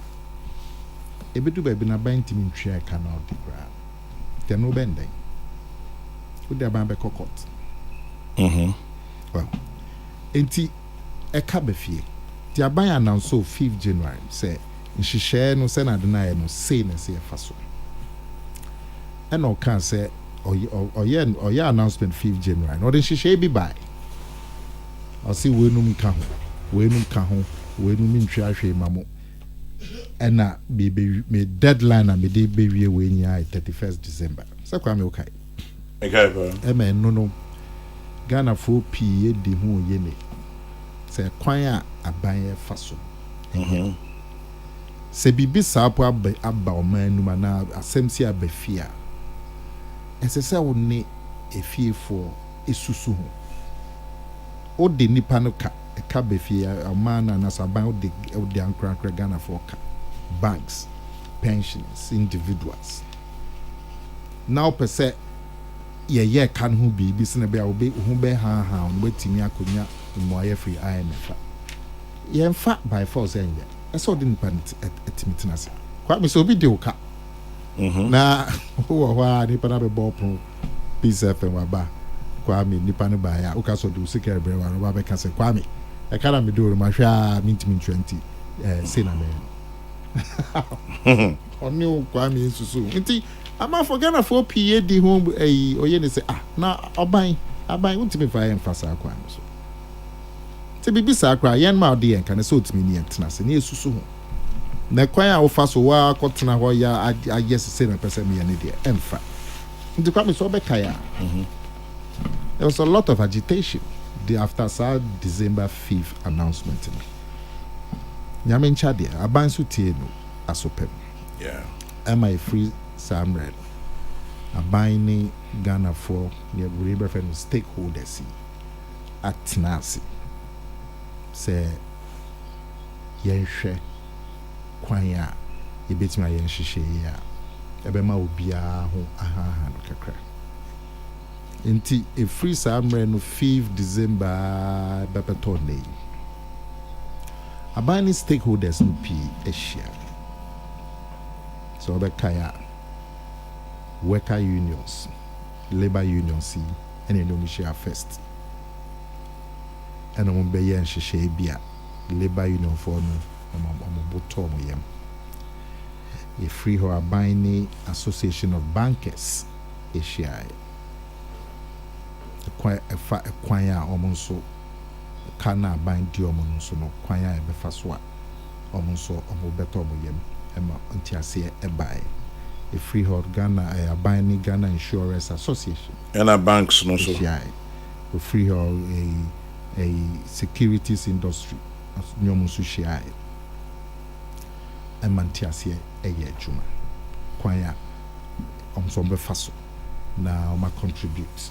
ebedu ba bi na ban ntimi ntwa ka na odi gra te no benden udi aban be kokot well enti eka be fie ti aban announce 5th January say nhyehyɛ no sɛ na de na ye no say na say fa so and o can say oye announcement 5th January no de nhyehyɛ bi bai o see wenum ka ho wenum ntwa hwe mamo ena me deadline na me de be wie we nya 31st December so kwa me okay Okay, e no Ghana for pie di ho ye ne se kwan a aban ye fa so se bibi sapo aba o man numa na asem si abafia ese se wo ne efiefo esusu ho o de nipa no ka bafia o man na saban o de ankra Ghana for ka banks pensions individuals now per se ye kan ho bi se na be a wo be ho be ha on wetimi akonya mo aye free IMF ye mfa by force enye eso de nipa etimi se kwa me so bi de oka na wo ho nipa na be bopro peace FM wa ba kwa me nipa no ba ya uka so de usika ebre wa ba be ka se kwa me e kana me do ma hwa mintimi 20 say na me oni kwa me susu nti ama for Ghana for pie di home oye ne say na aban untimi fa yen fa sa kwa so te bibi sa kwa yen ma ode yen kan so utimi ni entena se ne esusu ho na kwan a wo fa so wa kotena ho ya yes say na person me ne de emfa nti kwa me so be kaya there was a lot of agitation after December 5th announcement nyame ncha de aban so tie no asopem yeah am I free Samred aban Ghana for ne wurebe friend stakeholders atnasi se yenhwe kwan a yebetima yenhyehyɛ ya ebema obia ho aha no kakra nti a free Samred no 5th December bepetonde aban stakeholders no pi ahyia so obekaya worker unions, labor unions, and Indonesia first. And I'm be yen shebia labor union for no bottom yem. A free ho abine association of bankers Asia. A kwanya omonso kana bind di omonso no kwanya e befa so a omonso omobeto yem ema ntiase e buy. A freehold Ghana, a binding Ghana Insurance Association. And a banks no so. A freehold a securities industry. Nyomu sushia. A mantiasie a ye juma. Kwaya omsombe faso. Na ma contribute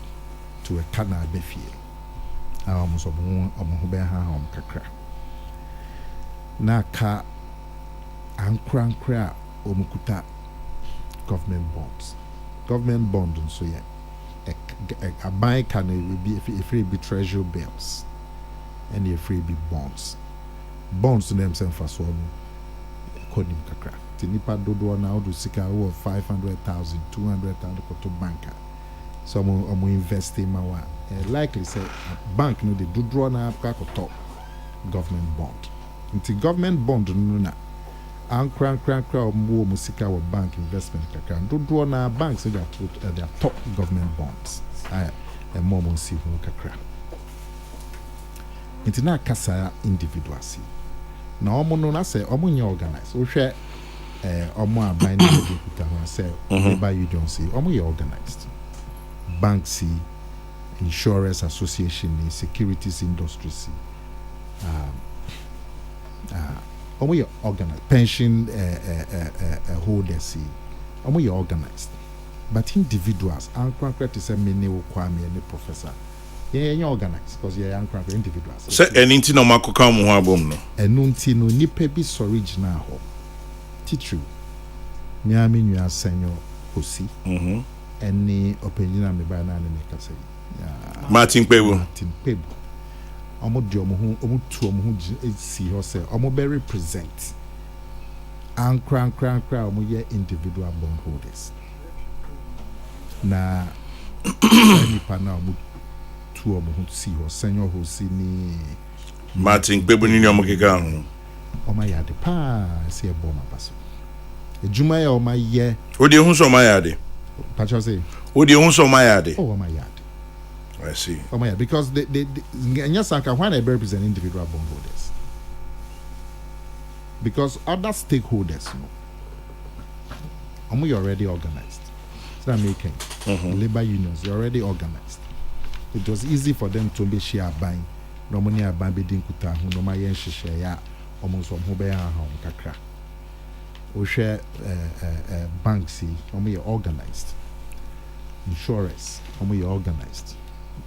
to a Kana befie. Omsobo omobeha kakra. Na ankra omukuta government bonds government bond nso yɛ aban ka no ɛfiri bi treasury bills ɛne ɛfiri bi bonds no ɛm sɛ mfasoɔ no ɛkɔ nim kakra nti nipa dodoɔ na wode sika wɔ 500,000 200,000 kɔto bank a so ɔmo invest ma wo a likely sɛ bank no de dodoɔ na akɔtɔ government bond nti government bond no na ankra ɔmo wɔ sika wɔ bank investment kakra dodoɔ na banks de their top government bonds ɛmo ɔmo si ho kakra nti na akasa individuals na ɔmo no na sɛ ɔmo nyɛ organized wohwɛ ɔmo aban ne de kuta ho sɛ labor union si ɔmo yɛ organized banks insurance association securities industry ɔmo yɛ organized pension holders ɔmo yɛ organized but individuals ankrakra te sɛ me ne wo kwame ne professor yɛnyɛ organized because yɛyɛ ankrakra individuals sɛ ɛno nti na ɔmakɔka mo ho abom no ɛno nti no nipa bi sɔre gyina hɔ titiri mea me nua sɛnyɛ osi ɛne ɔpanyin a meba na ne mekasa yi Martin Pebu ɔmo de ɔmo ho ɔmo tu ɔmo ho si hɔ sɛ ɔmo bɛ represent ankra ɔmo yɛ individual bond holders na nipa na ɔmo tu ɔmo ho si hɔ sɛnyɛ hɔ si ni Martin Pebu ni ɔmo keka ho ɔmo yɛ ade paa sɛ ɛbɔ ma ba so edwuma yɛ ɔmo yɛ odi hu so ɔmo yɛ ade patro say odi hu so ɔmo yɛ ade ɔmo yɛ ade I see. Oh yeah, because they when I represent individual bondholders, because other stakeholders, you're already organized. So I'm making labor unions, you're already organized. It was easy for them to be share buying. No money are buying bidding kuta, no my yen share ya, almost from Hobea home kakra. We share banks, you're organized. Insurance, you're organized.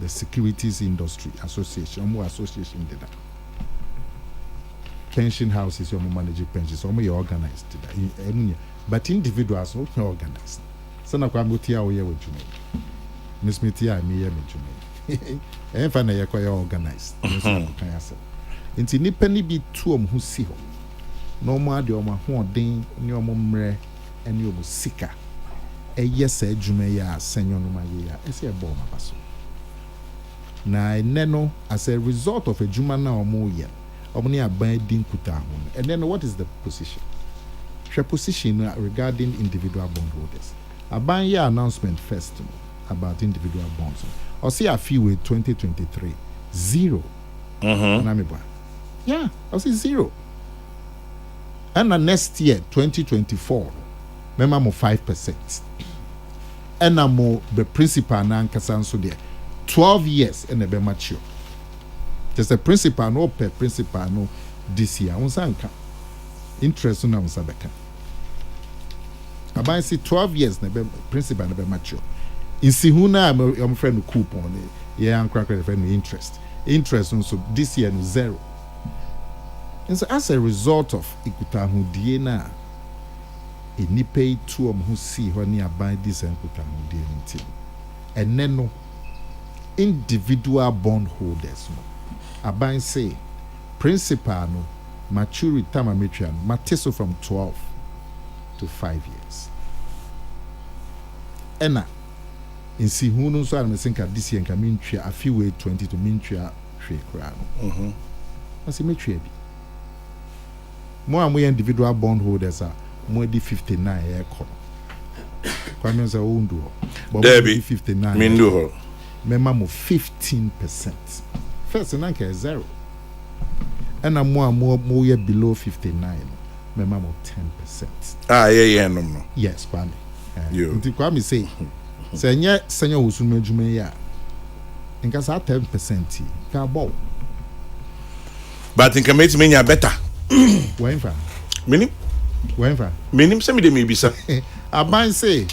The securities industry association, more association did that. Pension houses, you manage pensions, you're organized. But individuals not organized. So now I'm going to with you. Miss Mitia, me here with you. And finally, you're organized. Into Nippany be two who see her. No more the Oma Horn, your mumre, and your sika. A yes, a Jumea, Senor Numaya, I say a bomb basso. Na neno as a result of a jumana or more yen omni abiding kuta and then what is the position? Your position regarding individual bondholders. Aban your announcement first about individual bonds. Or see a few with 2023 0. Yeah, I see 0. And the next year 2024 remember 5%. And more the principal na nkasa so there 12 years and a be mature. Just a principal no per principal no this year. Unsanka interest na unsabeka. About see 12 years na be principal na be mature. In Sihuna I'm friend coupon yeah and crack friend interest. Interest so this year no 0. And so as a result of ikuta hu die na ni pay two who see when you buy this and ikuta hu die nti. And then no individual bondholders no aban say principal no maturity time mature mateso from 12 to 5 years ena insi hunu so am think this year nka mentwa afi we 20 to mentwa hwe kra no asi metwa bi mo am we individual bondholders are mo di 59 e ko kwa me say o ndu ho but 59 me ndu ho Memamo 15%. First, and anchor 0. And I'm more below 59. Memamo 10%. Ah, yeah, no. Yes, Kwame. You. Kwame say, Senya, Senya Usume Jumeya. In case 10%, can bow. But in committee, mean better. When for? Minim? When for? Minim, send me the maybe, sir. I might say,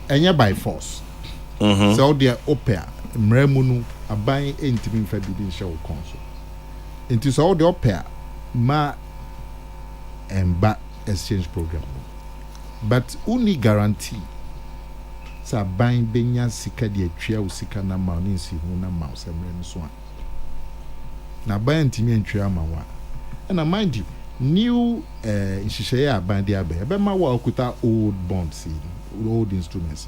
and by force. So, dear opera. Mremunu aban entimi mfa bidin hye wo konso enti so the opera ma emba exchange program but only guarantee sa ban benya sika de atwa wo sika na ma ne nsi hu na ma semre no so a na ban ntimi antwa ma wa and mind you new nhihye aban de abe be ma wa okuta old bonds old instruments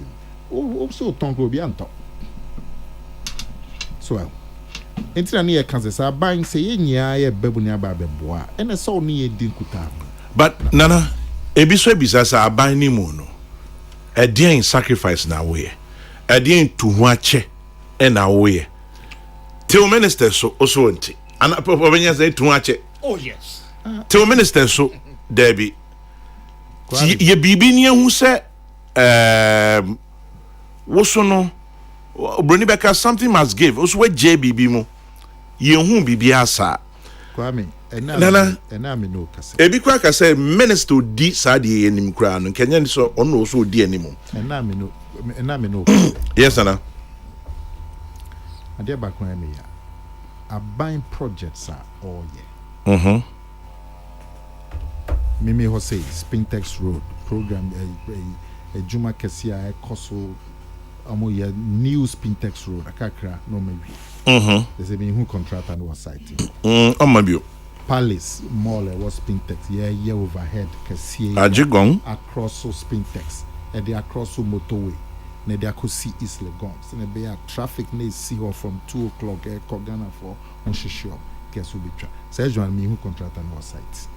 also tonko obi anto so entina ne ye kanse sa ban se ye nyia ye bebu ne aba beboa ene so ne ye din kuta but nana ebiso ebisa sa aban ni mu no edien sacrifice na we edien to ho ache e na we till minister so also nti ana papa benya say to ho ache Oh yes. till minister so Debbie ye bibi ni hu se wo so no Brony Beka something must give also we JBB mu ye hu bibi asa Kwame Nana me no kase ebi kwa ka say minister di sa de enim kra no kenya ni so ono so di animu me no yes ana ade ba kwa me ya aban projects are all ye Mimi ho say Spintex Road program a juma kesia e koso amo ya new Spintex Road akakra no maybe there's a who contractor no site omabio Palace Mall was Spintex yeah overhead kesia Ajigon across so Spintex and they across so motorway na they akosi East Legon so na be traffic na see her from 2 o'clock e ko Ghana for on shishio keso bitwa say join me who contractor no site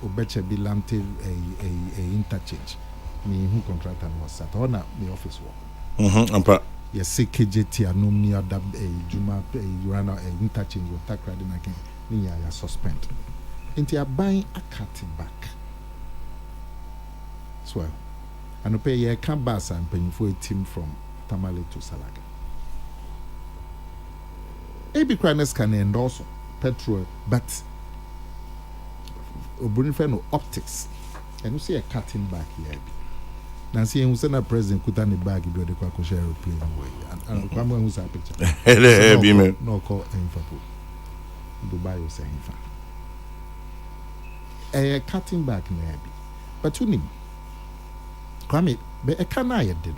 obeche bi lante a interchange me who contractor was sat on the office work ampa yes KJT anum ni adab juma rana interchange with takra de nakin ni ya suspend inti aban akati back so and pay ye can bass and paying for a team from Tamale to Salaga AB Cranes can endorse petrol but no optics and you see a cutting back here now see who's a president could any bag if the quack share airplane away and come who's a picture no call info Dubai was saying a cutting back maybe but you need Kwame be a cana ya did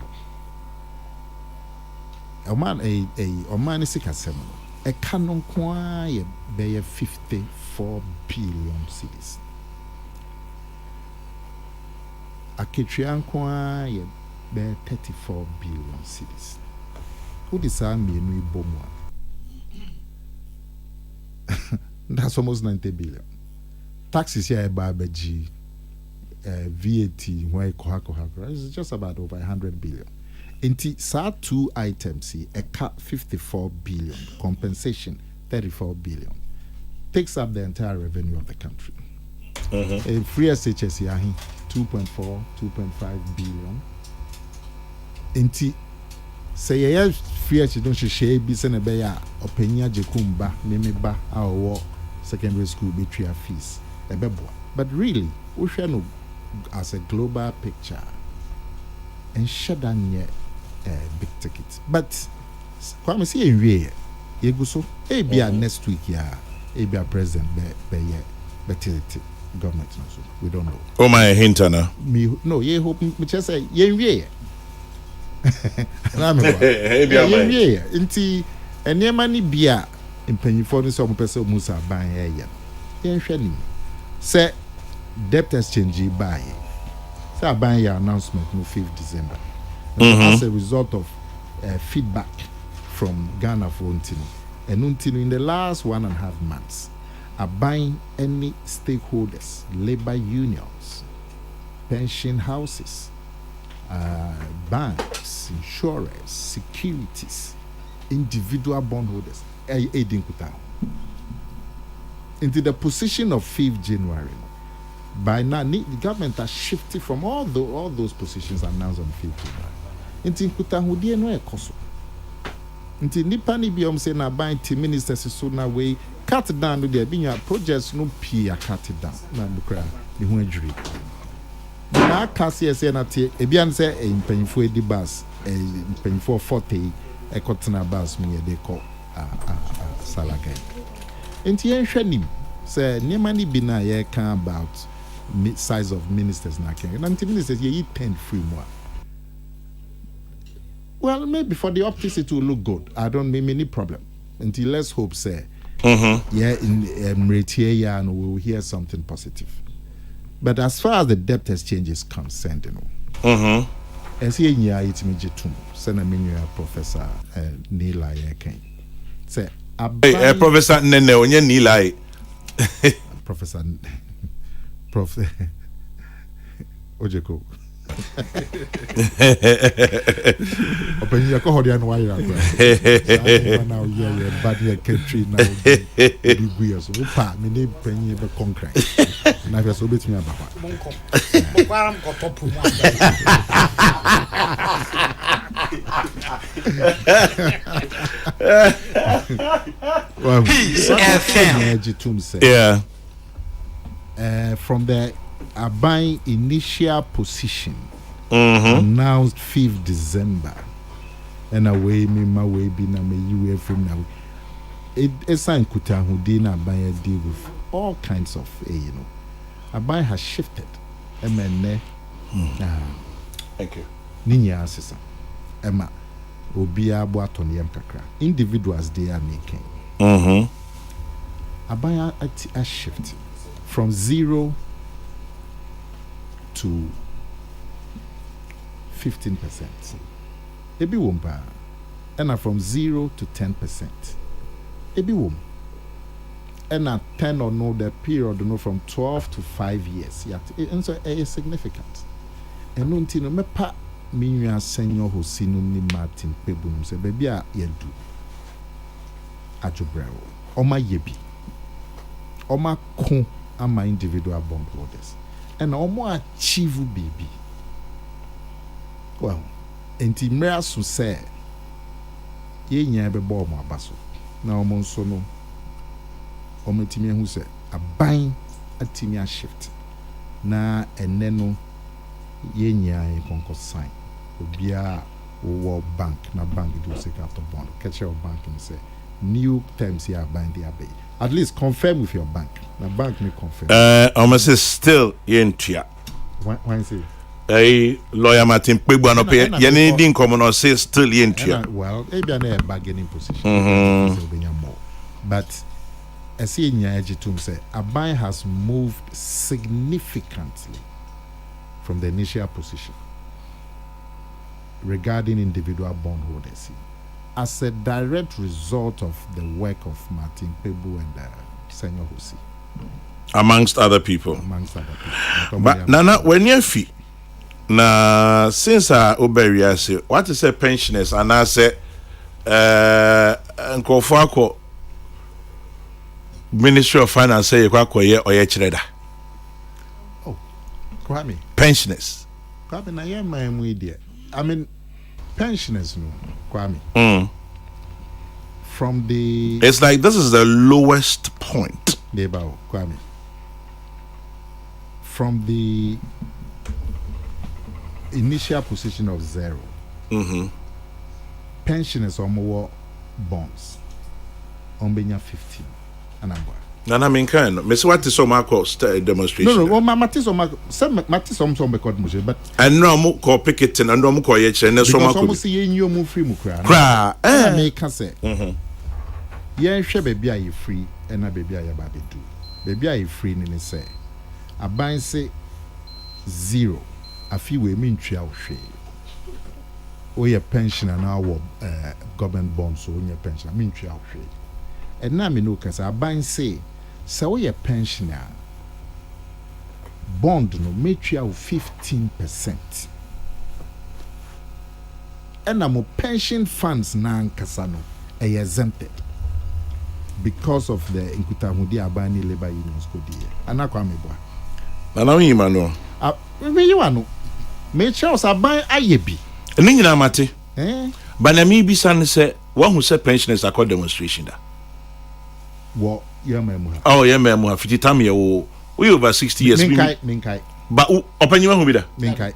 a man a man is a canon kwa be 54 billion cities Aketria kwa ye be 34 billion cities. Who decide me no bomwa? That's almost 90 billion. Taxes here by G VAT why it's just about over 100 billion. Inti sa two items a cut 54 billion, compensation 34 billion. Takes up the entire revenue of the country. A free SHS 2.4, 2.5 billion. Inti say ya free SHS don't share be send a beya openya jekumba mimiba our secondary school betria fees a bebo. But really, we shall know as a global picture and shut down here big tickets. But come see in real you go so next week a president be government also. We don't know. Oh my hintana. Me no, ye hope me just say ye wie. Na me wa. Ye nti enema ni bia impanyifo no so mo pese musa ban ye ye. Ye hwe ni. Say debt exchange buy. Say ban ye announcement no 5th December. As a result of feedback from Ghana for Untino. And Untino in the last 1.5 months are buying any stakeholders, labor unions, pension houses, banks, insurers, securities, individual bondholders, into the position of 5th January. By now, the government has shifted from all those positions announced on 5th January. Into Kutahudi no ekoso. Into Nipani biom say na buying team ministers so na way cut down to their being projects no pia cut it down. Na lukra the hu adwiri. Na kasi say na tie ebian say impanyfo edi bus impanyfo 40 ekotena bus me dey call Salaga. Into yen hwanim say niema bi na ye kan about size of ministers na ken. Na ministers ye 10 free more. Well, maybe for the optics it will look good. I don't mean any problem. Until let's hope, say, yeah, in Mretia, and we will hear something positive. But as far as the debt exchange is concerned, you know, as here, yeah, it's me jitum. Send a menu Professor Nila Yakin. Say, Professor Nene, onye Nila. Professor Prof. Ojeko. Open your Kohodian wire. Now, yeah, but your country now. We are so far, me name penny the concrete. Now, you're so bit me about Peace FM. Yeah. From the buying initial position announced 5th December, and away me my way be na me you from now. It sign kuta who did not buy a deal with all kinds of you know. A buy has shifted. Thank you. Ninya assisa. Emma Obia Boaton Yam Kakra. Individuals they are making. A buy a shift from 0 to 15%. Ebi womba. And from 0 to 10%. Ebi wom. And 10 or no the period no from 12 to 5 years. Yeah. And so it is significant. And no ntino me pa minua senyo ho sinu ni Martin Pebunum se baby a yedu. Ajobrao. Oma yebi. Oma kon ama individual bondholders. And almost achieve baby. Well, enti mrea so say ye nya be bo mo abaso. Na omo so no ometimi hu say aban atimi a shift. Na ene no ye nya e konko sign. Obia wo bank na bank do secret bond. Catch your bank and say new terms here bind the abay. At least confirm with your bank. The bank may confirm. Almost is still in Tia. Why say? Lawyer Martin Pegbo no pay. Any din common or say still in Tia. Well, maybe I'm a bargaining position. But I see in your to say a buy has moved significantly from the initial position regarding individual bondholders. As a direct result of the work of Martin Pegbo and Senyor Hosi. Amongst other people. But Nana, when you fee, na since Oberia say, what is a pensioners? And I say, Nkofako Ministry of Finance say, Kwakoye or Yechreda. Oh, Kwame. Pensioners. Kwame, na ye my media. I mean, pensioners, no, Kwame. From the. It's like this is the lowest point. Debao, Kwame. From the initial position of 0, pensioners are more bonds on Benya 15 and I'm Nana Minkan, Miss what is so Marcos demonstration? No, Matis some demonstration, but and no more call picketing and no more call yet, and so much almost see in your move free mukra. Cry, make can say, yeah, sure, baby, are you free, and a baby, I about do. Baby, are you free, and say, a bind say 0. A few women trial share. Or your pension and our government bonds, or your pension, I mean trial share. And now, me know, because I bind say, so your pensioner bond no make you 15%. And I'm pension funds now kasano are exempted because of the Inkutamudi Abani labor unions go there. And I come boy. And now you man me you know. Make sure I buy ayebi. Nina mate. But na me bi san say one who said pensioners are called demonstration da. What yeah memu. Oh yeah memu 50 time ye wo we over 60 years. Minkai. But open you who be da. Minkai.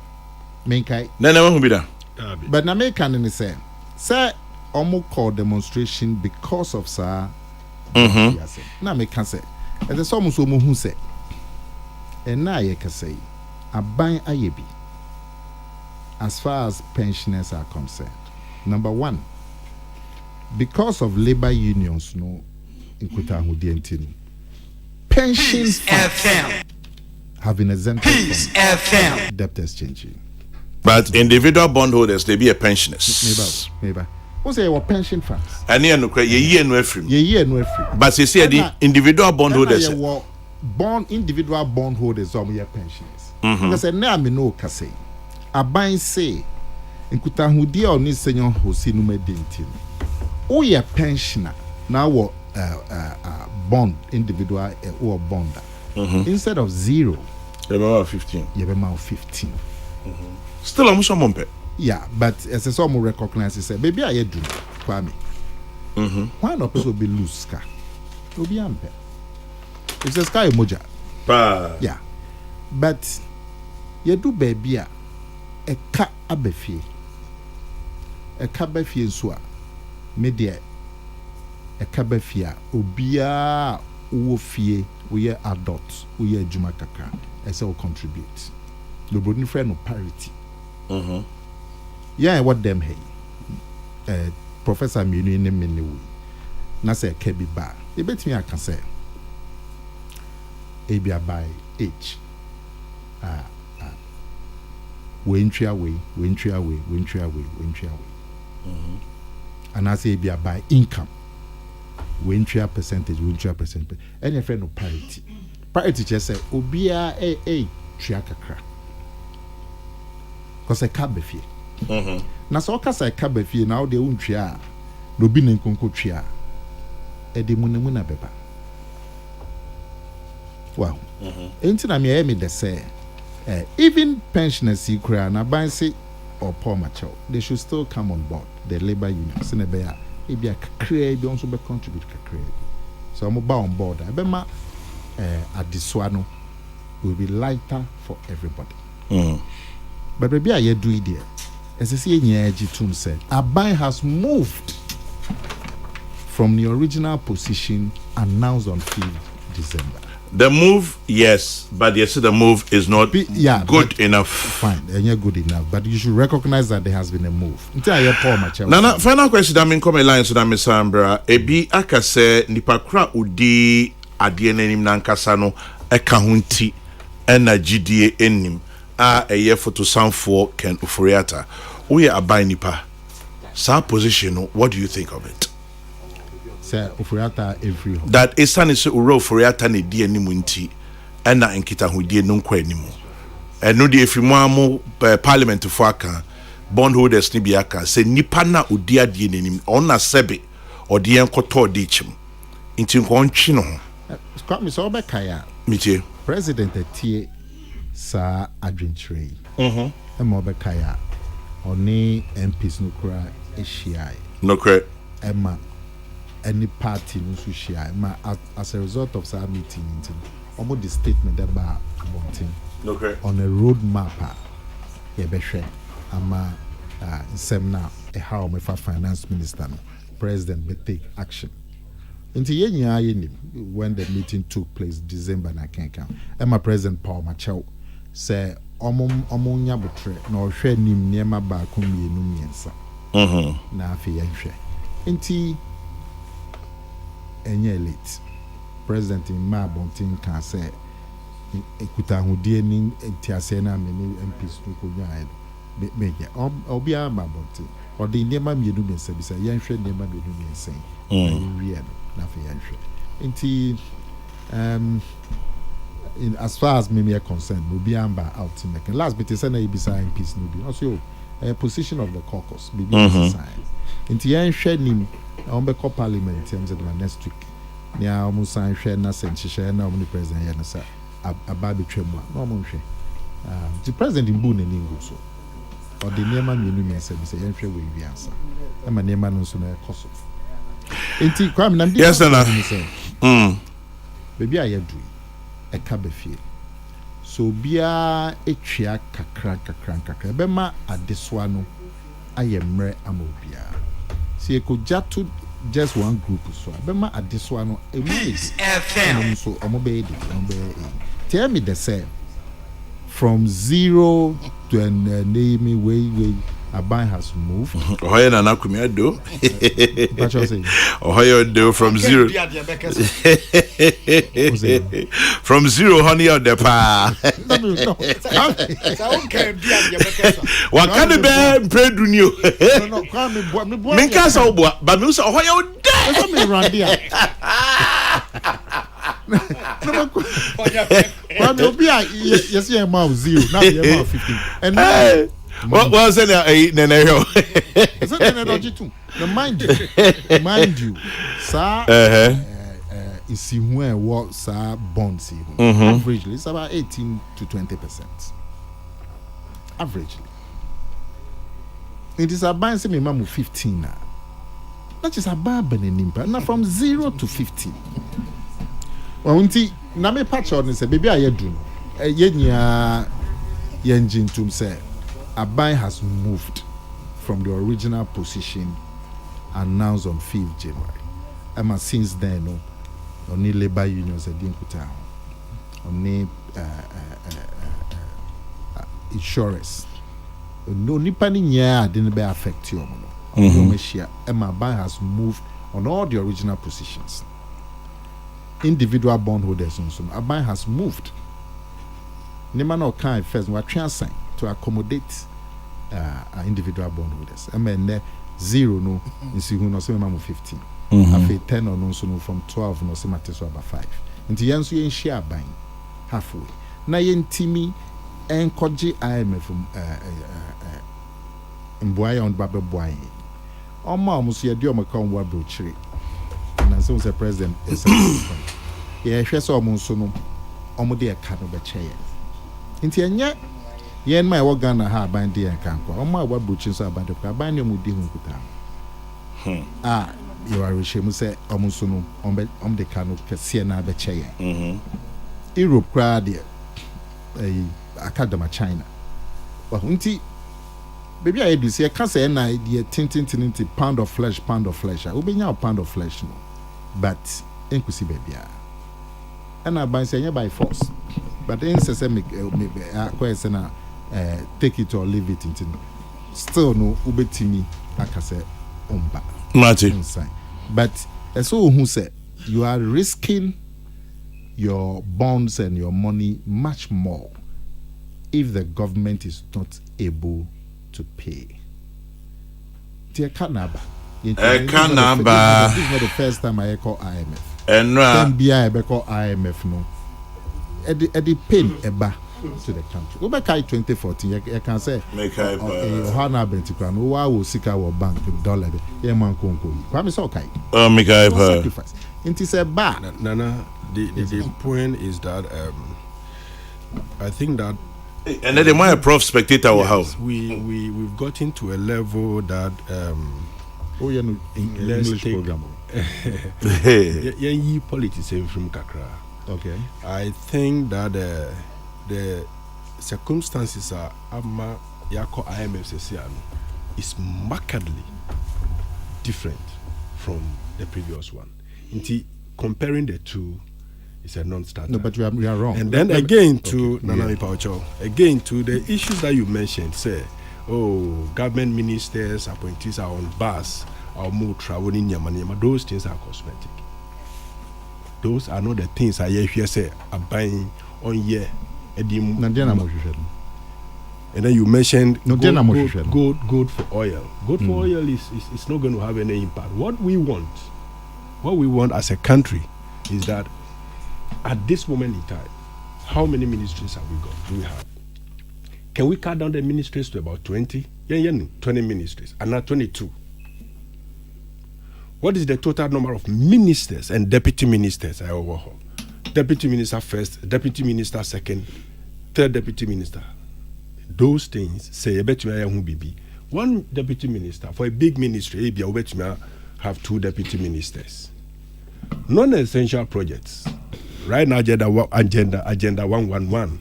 Na who be da. But na me can say omo call demonstration because of sir. Na me can say. And there's almost omo who say. And na ye can say aban ayebi. As far as pensioners are concerned, Number one, because of labor unions, no, in Kutahudi pension funds have been exempted from debt exchanging. But individual bondholders, they be a pensioners. Maybe. What's your pension funds? And here no credit, ye no free. Ye no free. But you see the individual bondholders. Individual bondholders are your pensioners. Because now me no kase. Aban say, nkutahudi or ni senior hosi no medintin. O ye pensioner now what bond individual or bonder. Instead of 0, you be 15. You be 15. Still almost some money. Yeah, but as a some recognize say, baby, I do Kwame. Why not people be loose car? Will be ampe. It's a sky moja. Yeah, but you do baby a ka abefie. A ka befie so media a ka befie obia wo fie we are adults we are adwuma kakra as will contribute. The broadly friend of parity. Yeah, what them hey. Professor Minu in the mini na say kebi ba. You bet me I can say. Abia by age. Wentry away. And I say Abia by income. Wentry percentage. Any friend of parity. Parity just say obia triakakra. Because I can't be fear. Na so ka say ka be fie na wo de untwia no bi nenkonko twia e de munamuna beba wow enti na me de say even pensioners ikura na ban say or poor macho they should still come on board the labor union se na be ya e bia kakra bi onso be contribute kakra so mo ba on board e be ma adiswa no will be lighter for everybody but baby I do it there. As I say, Nyaji said, Abai has moved from the original position announced on 5th December. The move, yes, but you see the move is not good enough. Fine, and you're good enough, but you should recognize that there has been a move. Nana, final question. I mean, come line so that Miss Ambra, ebi akase nipakra udi adienenim nankasano ekahunti ena GDA enim. A year for to sound for Ken Uforiata. We are buying nipa. Sa position, what do you think of it? Sir Uforiata every that is an is uro Uforiata ne di animunti and na enkita hu di no kwa animu. And no di efimamo parliament for aka bondholders ni biaka say nipa na udia di anim on na sebe or di enkoto di chim. Inti nkontwi no. Scott me so be kaya. Mitie. President tie sa adventure emo be kaya oni MPs no kura ehia no kra ema any party no so shia ema as a result of sa meeting omo the statement about mountain no kra on a road map ye be hwe ama nsem na how me fa finance minister no president be take action until when the meeting took place December na kenkan ema president Paul Machel say omunya botre na ohwe nim niema ba ko mienu miensa na afi yanhwe enti enye late president ma bontin kan say ekuta hodie ni entiase na me MPs to ko nyaa meje obia ma bontin odi niema mienu miensa bisa yanhwe niema mienu miensa wie na afi yanhwe enti in as far as me are concerned, we'll be out in the last bit is an ABC peace no also a position of the caucus be sign. In the end, sharing on the parliament in terms of next week. Now, almost sign share na sent share now the president Yanasa a baby tremor. No share. The president in Boone and Ingo so or the name of the said, say, and share with the answer. I'm a name on so a cost. Yes, sir. Baby, I do. A cabefie. So bia etwia kakra bema adeswa no ayemre amobia. See ekojatu just one group so bema adeswa no is so omobedi tell me the same from 0 to name way Aban has moved. Ohoye na nakumia do. What you say? Ohoye do from zero. From zero, honey, out the pa. No. What can the bear pray do you? No, Me casa obo, but me say Ohoye de. Let me run there. Kwame obi a yes your mouth 0 now your mouth 15 and now what was it nene yo is it nene dodgy too the mind you sir is where what sir bonds averagely it's about 18 to 20% averagely it is a buying say me mamu 15 now that is a bargaining impact now from 0 to 15. Well, na me patch on say baby I do no yenya engine to say Aban has moved from the original position announced on 5th January. And since then no only labor unions didn't put down only insurance no nipa ni nya didn't be affect you no Aban has moved on all the original positions. Individual bondholders and so Aban has moved. Nema no kind first we are sign to accommodate individual bondholders. I mean 0 no in see who no say mamu 15. Afi 10 or no so no from 12 no say mateso about 5. Nti yen so yen share Aban halfway. Na yen timi enkoje IMF mboaya on babe boy. Oma omuso ye di omaka onwa brochire. And so the president is yeah, she saw Monsono, Omode a cat of a chair. Into yet, yen my work gun a hard bind dear canqua, on my what butchers are by the cabin with Dihunkuta. Ah, you are ashamed to say Omonsono on the canoe, Cassiana the chair. Europe cried a academy China. But Hunty, baby, I do see a cancer and idea tinting pound of flesh. I will be now pound of flesh. No. But inclusive baby, and I buy say by force. But in say take it or leave it into still no ubetimi akase umba. Martin. But so who said you are risking your bonds and your money much more if the government is not able to pay. Dear Kanaba. This is not the first time I call IMF. And I call IMF no. Eddie pain eba to the country. Go back 2014. I can say make Ohana Bentikran. Why will Sika or bank dollar? Yeman Konko. Kwame Sokai. Make sacrifice. It is a bad. Nana. The point is that I think that. And then they might prof spectator or how we've gotten to a level that English program. Politics from Kakra. Okay. I think that the circumstances are Yako IMF is markedly different from the previous one. Comparing the two is a non-starter. No, but we are wrong. And then again to Nanami Paucho, again to the issues that you mentioned, say, government ministers, appointees are on bus or more traveling in Yamanima. Those things are cosmetic. Those are not the things I hear say are buying on year. And then you mentioned gold for oil. Gold for oil is not going to have any impact. What we want as a country is that at this moment in time, how many ministries have we got? Do we have? Can we cut down the ministries to about 20? 20 ministries, and not 22. What is the total number of ministers and deputy ministers I overhaul? Deputy minister first, deputy minister second, third deputy minister. Those things say one deputy minister for a big ministry, have 2 deputy ministers. Non-essential projects. Right now, agenda 111.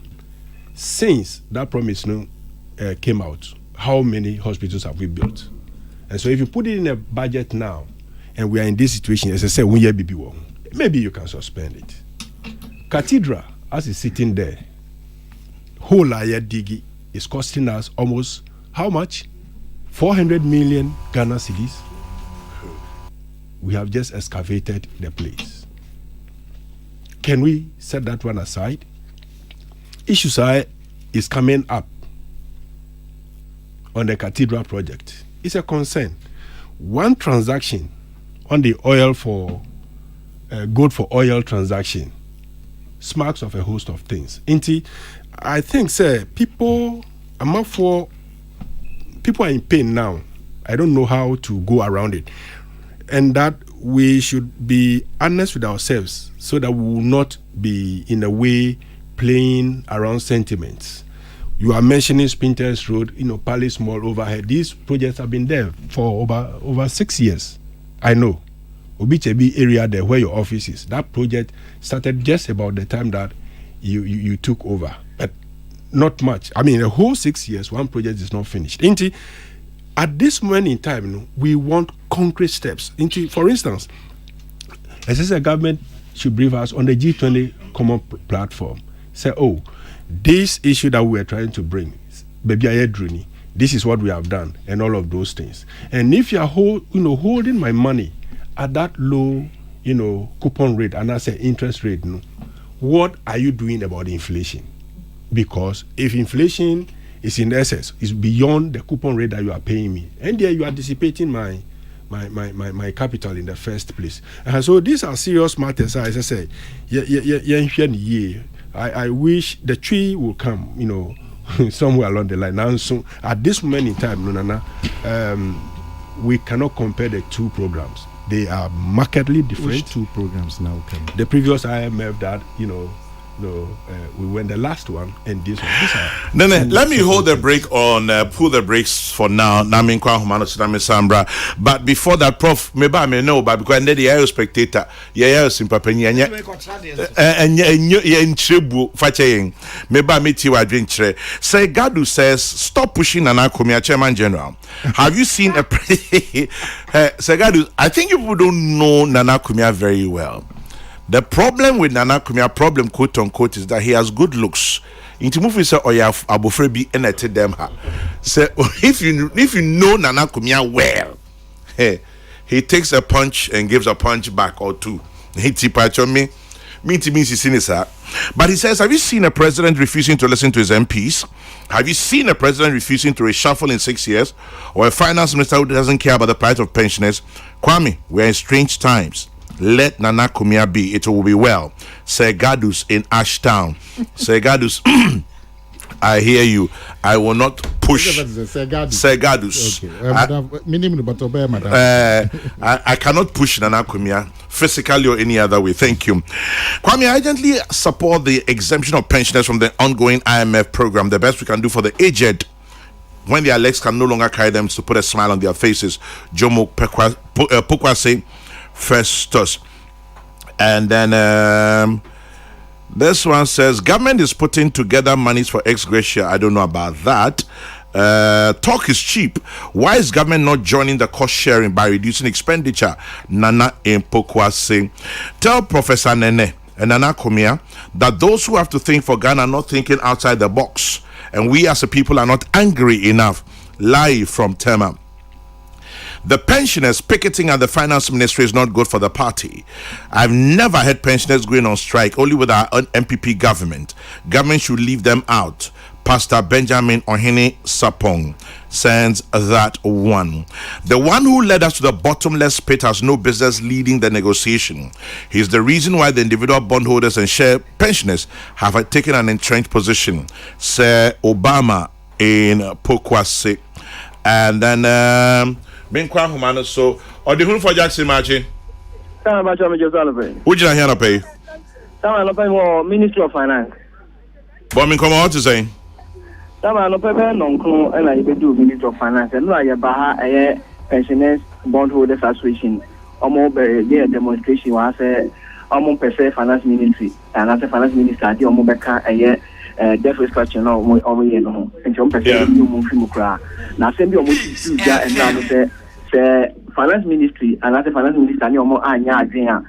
Since that promise came out, how many hospitals have we built? And so if you put it in a budget now, and we are in this situation, as I said, maybe you can suspend it. Cathedral, as it's sitting there, whole Digi is costing us almost how much? 400 million Ghana cedis. We have just excavated the place. Can we set that one aside? Issues is coming up on the cathedral project. It's a concern. One transaction on the oil for gold for oil transaction smacks of a host of things. I think, sir, people are in pain now. I don't know how to go around it. And that we should be honest with ourselves so that we will not be, in a way, playing around sentiments. You are mentioning Spinters Road, Palace Mall overhead. These projects have been there for over 6 years. I know. Obichebi area there where your office is. That project started just about the time that you took over. But not much. I mean, the whole 6 years, one project is not finished. At this moment in time, we want concrete steps. For instance, as a government should brief us on the G20 common platform. Say, this issue that we are trying to bring, this is what we have done, and all of those things. And if you are holding my money at that low, coupon rate, and I say interest rate, what are you doing about inflation? Because if inflation is in excess, is beyond the coupon rate that you are paying me, and there you are dissipating my capital in the first place. And so these are serious matters. As I say, I wish the tree will come, somewhere along the line. Now, so at this moment in time, we cannot compare the two programs. They are markedly different. Which two programs now can? The previous IMF that, we went the last one, and this one. Let me hold the brake on, pull the brakes for now. But before that, Prof, maybe I may know, but because the air spectator, maybe I meet you adventure. Say Gadu says, stop pushing Nana Kumia, Chairman General. Have you seen a Say Gadu, I think you people don't know Nana Kumia very well. The problem with Nana Kumia, problem quote unquote, is that he has good looks. Into movie say Oya Abofrebi enete them ha. So if you know Nana Kumia well, he takes a punch and gives a punch back or two. He tipacho me means he's seen this. But he says, have you seen a president refusing to listen to his MPs? Have you seen a president refusing to reshuffle in 6 years? Or a finance minister who doesn't care about the plight of pensioners? Kwame, we're in strange times. Let Nana Kumia be, it will be well. Sir Gadus in Ashtown. Sir Gadus, I hear you. I will not push. Sir Gadus. I cannot push Nana Kumia physically or any other way. Thank you. Kwame, I gently support the exemption of pensioners from the ongoing IMF program. The best we can do for the aged, when their legs can no longer carry them, to put a smile on their faces. Jomo Pokwase Festus. And then this one says government is putting together monies for ex gratia. I don't know about that. Talk is cheap. Why is government not joining the cost sharing by reducing expenditure? Nana Impokwase. Tell Professor Nene and Nana Kumia that those who have to think for Ghana are not thinking outside the box, and we as a people are not angry enough. Live from Tema. The pensioners picketing at the finance ministry is not good for the party. I've never had pensioners going on strike, only with our MPP government. Government should leave them out. Pastor Benjamin Ohene Sapong sends that one. The one who led us to the bottomless pit has no business leading the negotiation. He's the reason why the individual bondholders and share pensioners have taken an entrenched position. Sir Obama in Pokwase. And then Benkwa Humano, so or the Hun for Jackson Marching. Some of Joseph. Would you hear pay? Some of Ministry of Finance. Bombing come out to say. Some of non and I do Ministry of Finance and I Baha pensioners bondholders association. Almost a demonstration was almost per se finance ministry and as a finance minister, the Omobeka a death restriction over here. And some person move now send you almost and now say finance ministry and as a finance minister, no more anya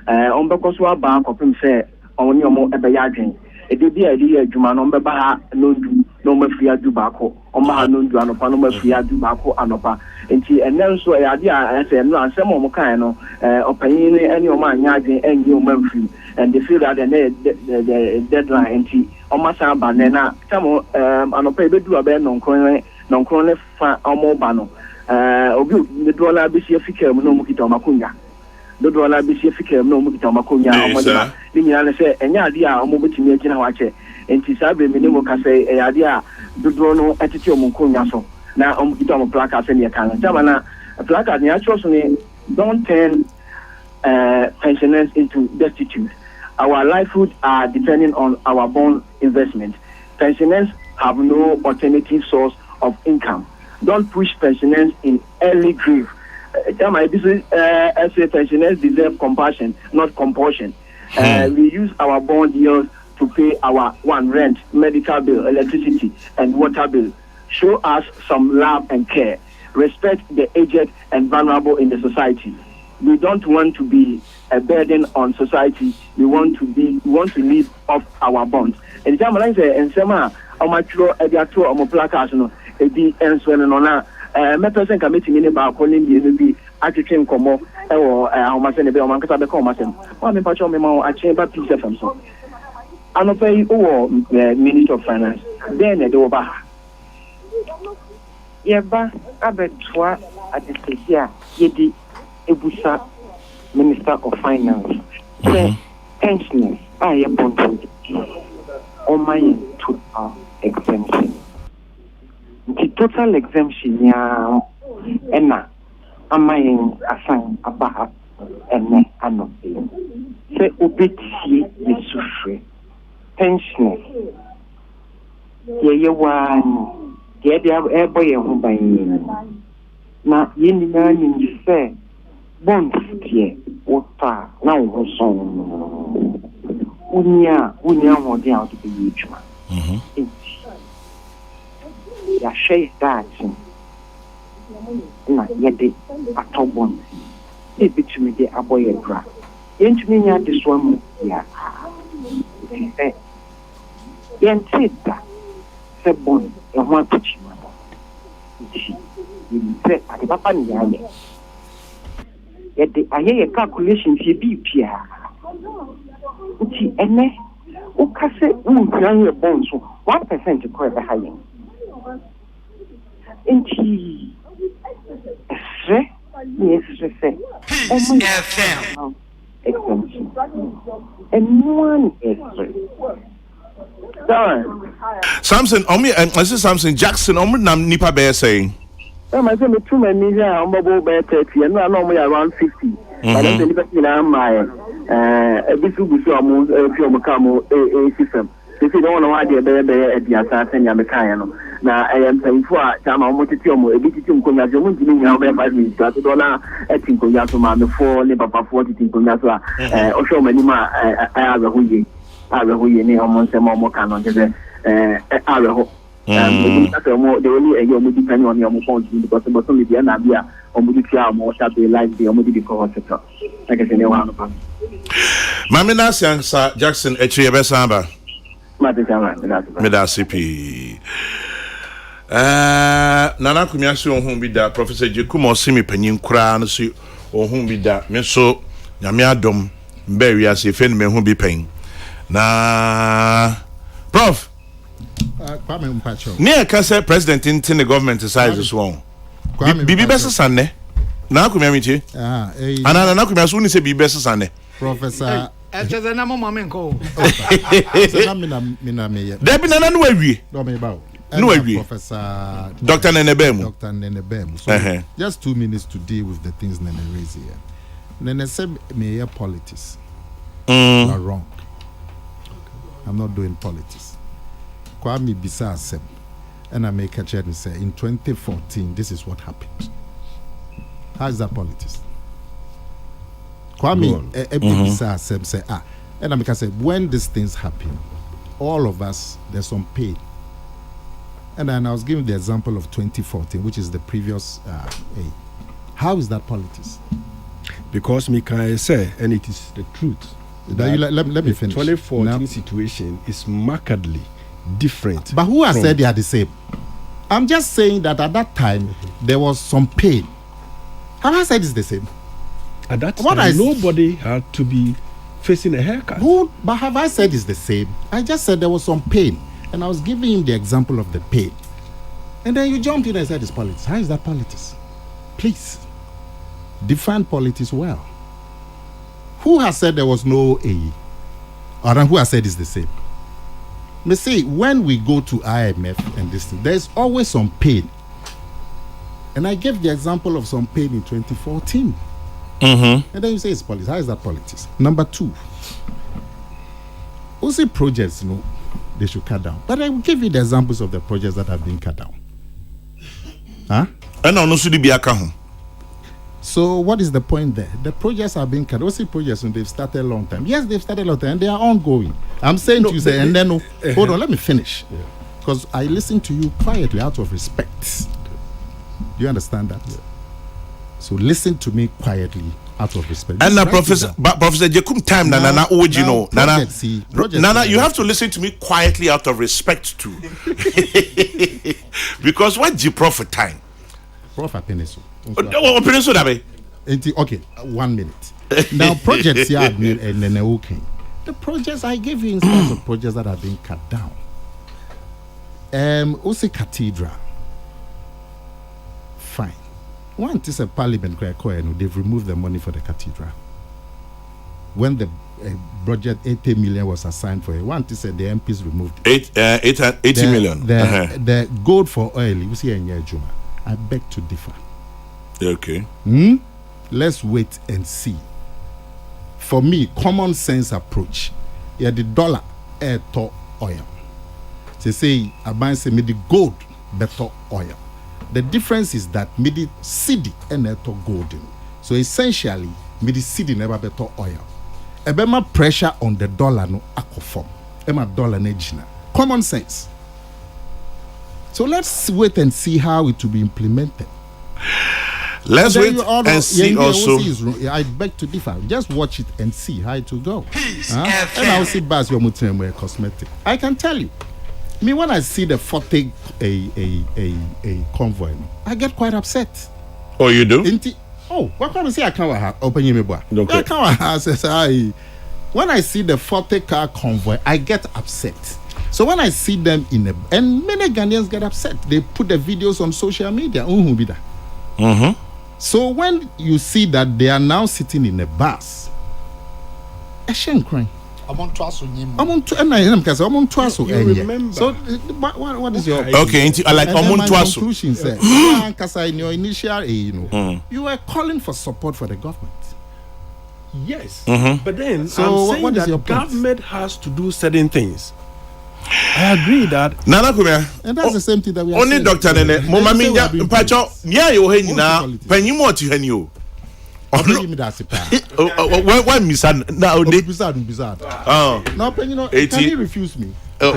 on because we are bank of him say on your more a bayadrin. bi a di adwuma no mbeba ha no ndu no mafiri adu baako ha no ndu anopa no mafiri adu baako anopa enti enen so e ade a ese no ansem o kan no opanyin ne ene o ma anya adwen enye o mafiri and they feel that the deadline enti o ma san ba ne na tamo anopa e bedu abe nonkron ne fa o mo ba no obi ne dola bi si afika mu no mu kita o makonya dodo na bi sie fikere no mu kita makonya omodema ni nyina ne se enya ade a omo betimi agina wa che enti sabe me ne mo ka se e ade a dodo no etiti omo konya so na omo kita omo plaka se ne kan jama na plaka ni acho so ni don't turn pensioners into destitute. Our livelihood are depending on our bond investment. Pensioners have no alternative source of income. Don't push pensioners in early grave. This is as pensioners deserve compassion, not compulsion. We use our bond yields to pay our rent, medical bill, electricity, and water bill. Show us some love and care. Respect the aged and vulnerable in the society. We don't want to be a burden on society. We want to live off our bonds. And the time I say, and Sema, Omatro, Ediato, Omoplacas, no, Edi, and Swenona. Me person ka meeting ni ba ko ni bi atwetwe nkomo e wo ahomasen be o man kasa be ko homasen wa me pa cho me ma achen ba peace fm so anopai wo Minister of Finance then e do ba ye ba abetwa adesia yedi ebusa Minister of Finance pensioners ye bond o my total exemption. The total exemption ya ena amayin assign abaha ene anope se obeti yesufre pensioners ye wani ye dia ebo ye ho ban na ye nyina ni se bonds tie ota na wo so unia ho dia o de yitwa ya share that na yede atobon e bitumi de aboye bra yentumi nya de so mu ya yentita se bon e ho atuchi ma yente ade papa ni ya yede aye calculation fi bi pia uti ene o kase unhanye bon so 1% ko e be hayen enti yes se FM exemption and one is Samson I say Samson Jackson nam nipa be saying I say me too many here on bubble be 30 and no around 50 but then the person na my bisu amu fi omo kamo system if you don't know why they be at the assassin ya mekan no na payfo a chama omo titi omo ebititi nkonya jo mun jini nya be 5 minutes that dollar etin konya so ma me for ne papa 40 tin konya so a o show mani ma awehuye ni omo nsem omo kan no je aweho they only a young depending on your phone because the bottom is an idea or Mudia more shabby like the Omudi hospital. I guess anyone. Mamina Sir Jackson Besamba. Meda CP. Nana Kumiasu on whom be that Professor Jakumo Simi Penin Kran, see or whom be that Meso Yamiadom, bury as if any man who be paying. Na Prof. Near Casa President in the government size is one. Bibi Bessa Sunday. Now come here. And I know as soon as be Bessa Sunday. Professor. There's a number of men call. There been an way. No way. Professor Dr. Nenebem. Dr. Nenebem. So just 2 minutes to deal with the things Nene raised here. Nene said, mayor politics. You are wrong. I'm not doing politics. Kwame Bisa said, and I make a chat and say, in 2014, this is what happened. How is that politics? Kwame Bisa said, and I make a say, when these things happen, all of us, there's some pain. And then I was giving the example of 2014, which is the previous How is that politics? Because me can say, and it is the truth. let me finish. 2014 Now, situation is markedly different. but who has said they are the same? I'm just saying that at that time there was some pain. Have I said it's the same? At that What time, I- nobody had to be facing a haircut. But have I said it's the same? I just said there was some pain, and I was giving him the example of the pain. And then you jumped in and said it's politics. How is that politics? Please, define politics well. Who has said there was no AE? Or who has said it's the same? Me say, when we go to IMF and this thing, there's always some pain. And I gave the example of some pain in 2014. And then you say it's politics. How is that politics? Number two, also projects, they should cut down. But I will give you the examples of the projects that have been cut down. Huh? And no should be aka ho. So what is the point there? The projects are being cut. Also projects, they've started a long time. Yes, they've started a long time, and they are ongoing. I'm saying to you, say, and then, hold on, let me finish. Because I listen to you quietly out of respect. Do you understand that? So listen to me quietly out of respect. And Just now, write it down. Professor Jekum time, Nana, Ojino, Nana, projects, see, projects Nana, are- you have to listen to me quietly out of respect too, because what the prophet time? Prof. Apeneso. Opinion so that way. Okay, 1 minute. Now, projects here and then okay. The projects I gave you instances of projects that are being cut down. Also Cathedral. Fine. One is a parliament, they've removed the money for the cathedral. When the budget 80 million was assigned for it, one is the MPs removed it. 80 million. The gold for oil, you see, Juma. I beg to differ. Okay. Let's wait and see. For me, common sense approach. Yeah, the dollar to oil. They say, I buy say me the gold better oil. The difference is that me the cedi and to gold. So essentially, me the cedi never better oil. A bema pressure on the dollar no akofom. Ema dollar nejina. Common sense. So let's wait and see how it will be implemented. Let's wait and see also. I beg to differ. Just watch it and see how it will go. And I'll see Bas your mutem cosmetic. I can tell you. Me when I see the 40 a convoy, I get quite upset. Oh, you do? What can I say? I can't open your boy. Okay. I can't. When I see the 40 car convoy, I get upset. So when I see them and many Ghanaians get upset, they put the videos on social media. So when you see that they are now sitting in a bus, I shouldn't cry. You remember? So what is your okay? Like my conclusion said, in your initial, you were calling for support for the government. Yes, but then So I'm saying what is that your point? government has to do certain things. I agree that. Nana Kumia. And that's the same thing that we are Only saying. doctor Nene. Mama They say we Minja are being Pacho. police. Yeah, you hen now. politics. When you want to hen you. Give me that sipa. When Miss now they. Bizarre. Oh. No, can 80. you refuse me? So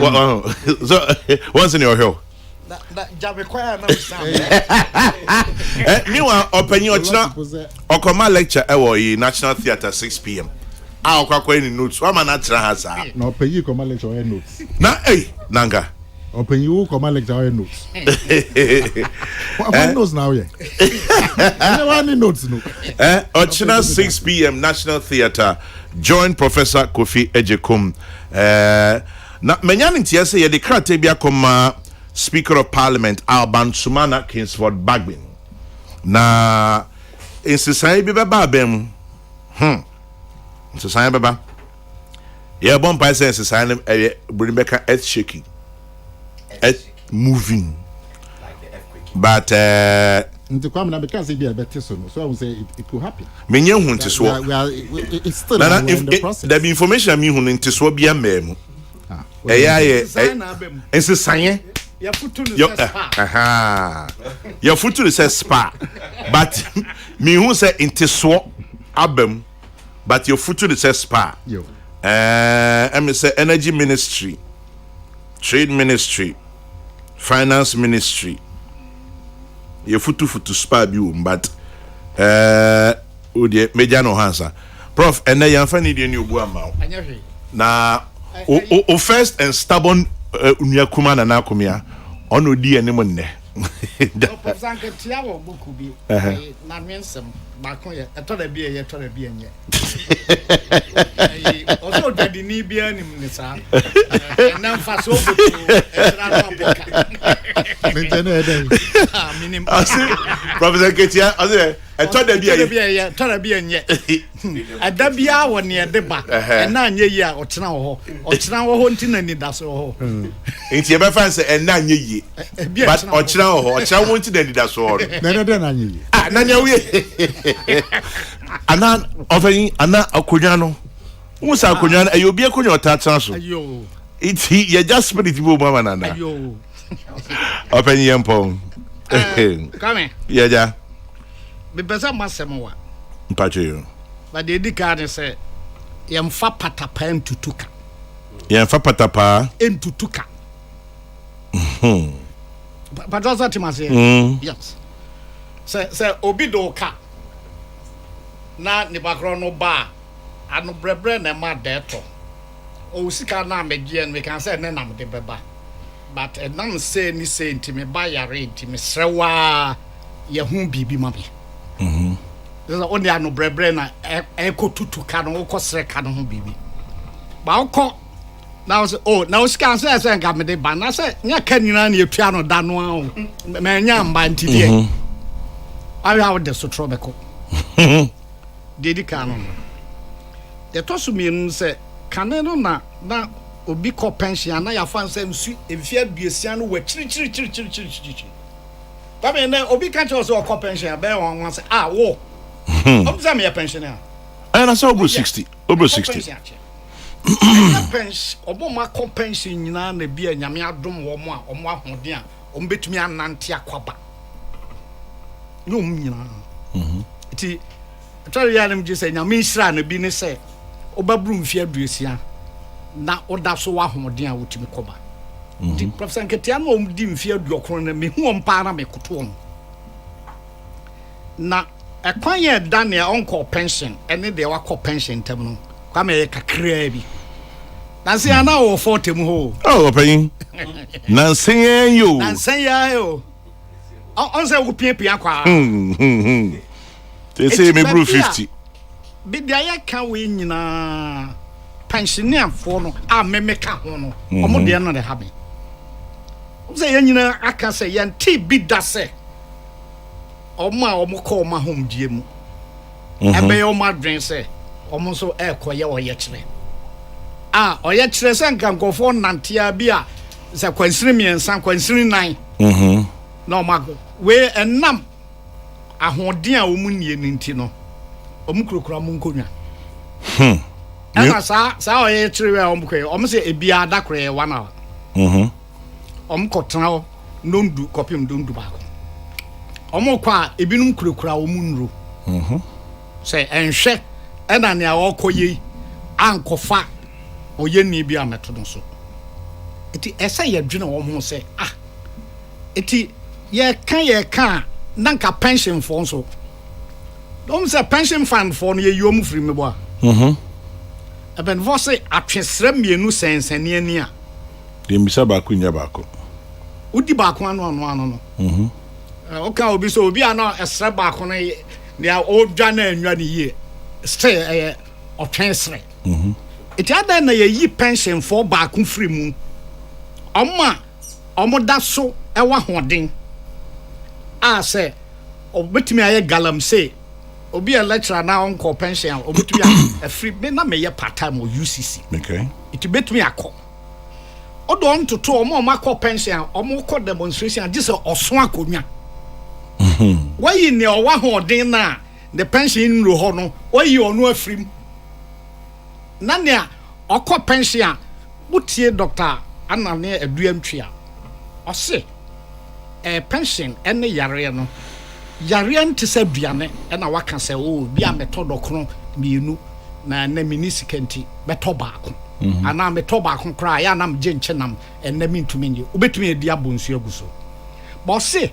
once in your hill. Meanwhile, opinion Okoma lecture ewo National Theatre 6 p.m. I'll call any notes. One man at Rahasa. No, pay you come lecture or notes. Na Nanga. Open you come lecture or notes. What notes now? Yeah. Any notes? No. Ochina 6 p.m. National Theatre. Join Professor Kofi Ejekum. Na menyan ntia say ye de krate bia koma Speaker of Parliament Alban Sumana Kingsford Bagbin. Na insisai bi beba bem. Insisai beba. Ye bon pa say insisai no bring back earth shaking. Earth moving. But Into come now because it be a better so I would say it could happen. menye hu ntiso. It's still Nana in the if process. there be information me hu ntiso bia memu. Insisai Your foot to the spa. Your foot to the spa. But me who say into so abem, but your foot to the spa. Yo. I say energy ministry, trade ministry, finance ministry. Your foot to spa be but major no answer. Prof, and then you're funny in your boama. Na o first and stubborn Unyakuman and Akumia on Udi and Nimone. I thought I'd be a told be in also that the Nibian in the South. And now fast over to Professor Ketia, I thought there'd be a Torabian yet. At that be hour near the back, and 9 year or Chinaho or Chinaho hunting and that's all. It's your fancy and 9 years. But or Chinaho or Chow wanted any that's all. Better than I. Anan offering Anna Okujano. Who's Akujan? You'll be a Kujo Tatsaso. It's he, you just spirit woman. Open your pong. Come in. Yeah. Because I must say more. Patio. But the card say, Yam fa patapa into tuka. Yam fa patapa into tuka. But that's what you must say. Yes. Say Obido ka. Na ni background ba. Ano brebre na ma deto. O sika na megie we can say na nam de beba. But enam say ni say ntimi ba yare ntimi srewa ye hu bibi ma me. There's only ano brebre na eko tutuka no ko sre ka no hu bibi. Ba ukọ now say now sika say nka me de ba na say nya ka nyina na etua no da no a me nya mba ntide. I have the sotrobeko. Dedi no. The tosu mi say kaneno na obi ko pension na ya fan say nsu efia duesia no wa chiri. Ba me na obi ka cho so ko pension be won say wo. Obza me pension a. And I saw over 60. Over 60. Pension obo ma ko pension nyina na bia nyame adom wo mo a omo ahoden a omo betumi anante akwaba. No nyina. Iti tell ya dem say nyame hira na bi ne say obabru mfia aduesia na oda so wa hoden a wotimi koba. Di professor Ketia no di mfia aduokron na me hu ompa na me koto on. Na ekwan ye Daniel onko pension ene de wakọ pension tem no kwa me kakra bi. Na se ana wo 40 mu ho. Oh, open. Nansen yo. Nansen ya yo. On say wo pia kwa. They say me bro 50. Bi dia ya kan we nyina pensioner for no a me ka ho no. Omo de no de ha me. O say ya nyina aka say ya nti bi da say. Omo ko ma hom die mu. Ebe yo ma dwen say omo so ekoye oye kire. Oye kire say nkan nkofo nantia bi a say kwansiri miensan kwansiri nan. No mago we enam ahoden a omu nie nti no omu kurokura mu nkonwa ana sa oye kire we omu kwe omu se ebia adakore 1 hour omu kotena nondu kopim ndondu baako omu kwa ebinum kurokura omu nro se enhwe ena ne awokoye ankofa oye ni bi ameto no so eti esa ye dwene wo ho se eti ye kan nanka pension fund so don't say pension fund for ye yom free me bo eben vo say atwesra mienu sensane ani a dem bisa ba ku nya ba ko udi ba ko ano no o ka obi so obi ana esra ba ko no ne o dwa na anwa ne ye stay o twesre eti ada na ye yi pension for ba ko free mu omo da so ewa hoden say obetumi aye galam say obi a lecturer na onko pension obetumi a free me na me ye part time o UCC okay it betumi akọ odo on to omo makọ pension omo kọ demonstration this oso akonwa why ni o wa hoden na the pension ro ho no why onu afrim na ne okọ pension butie doctor anane aduantwa o se pension ene yare no yare nte se duane na waka se bi a metodo kro mienu na na miniskanti beto baako ana meto baako kra ya na mje nchenam ene mintumi nje obetumi edi abonsu aguso bo se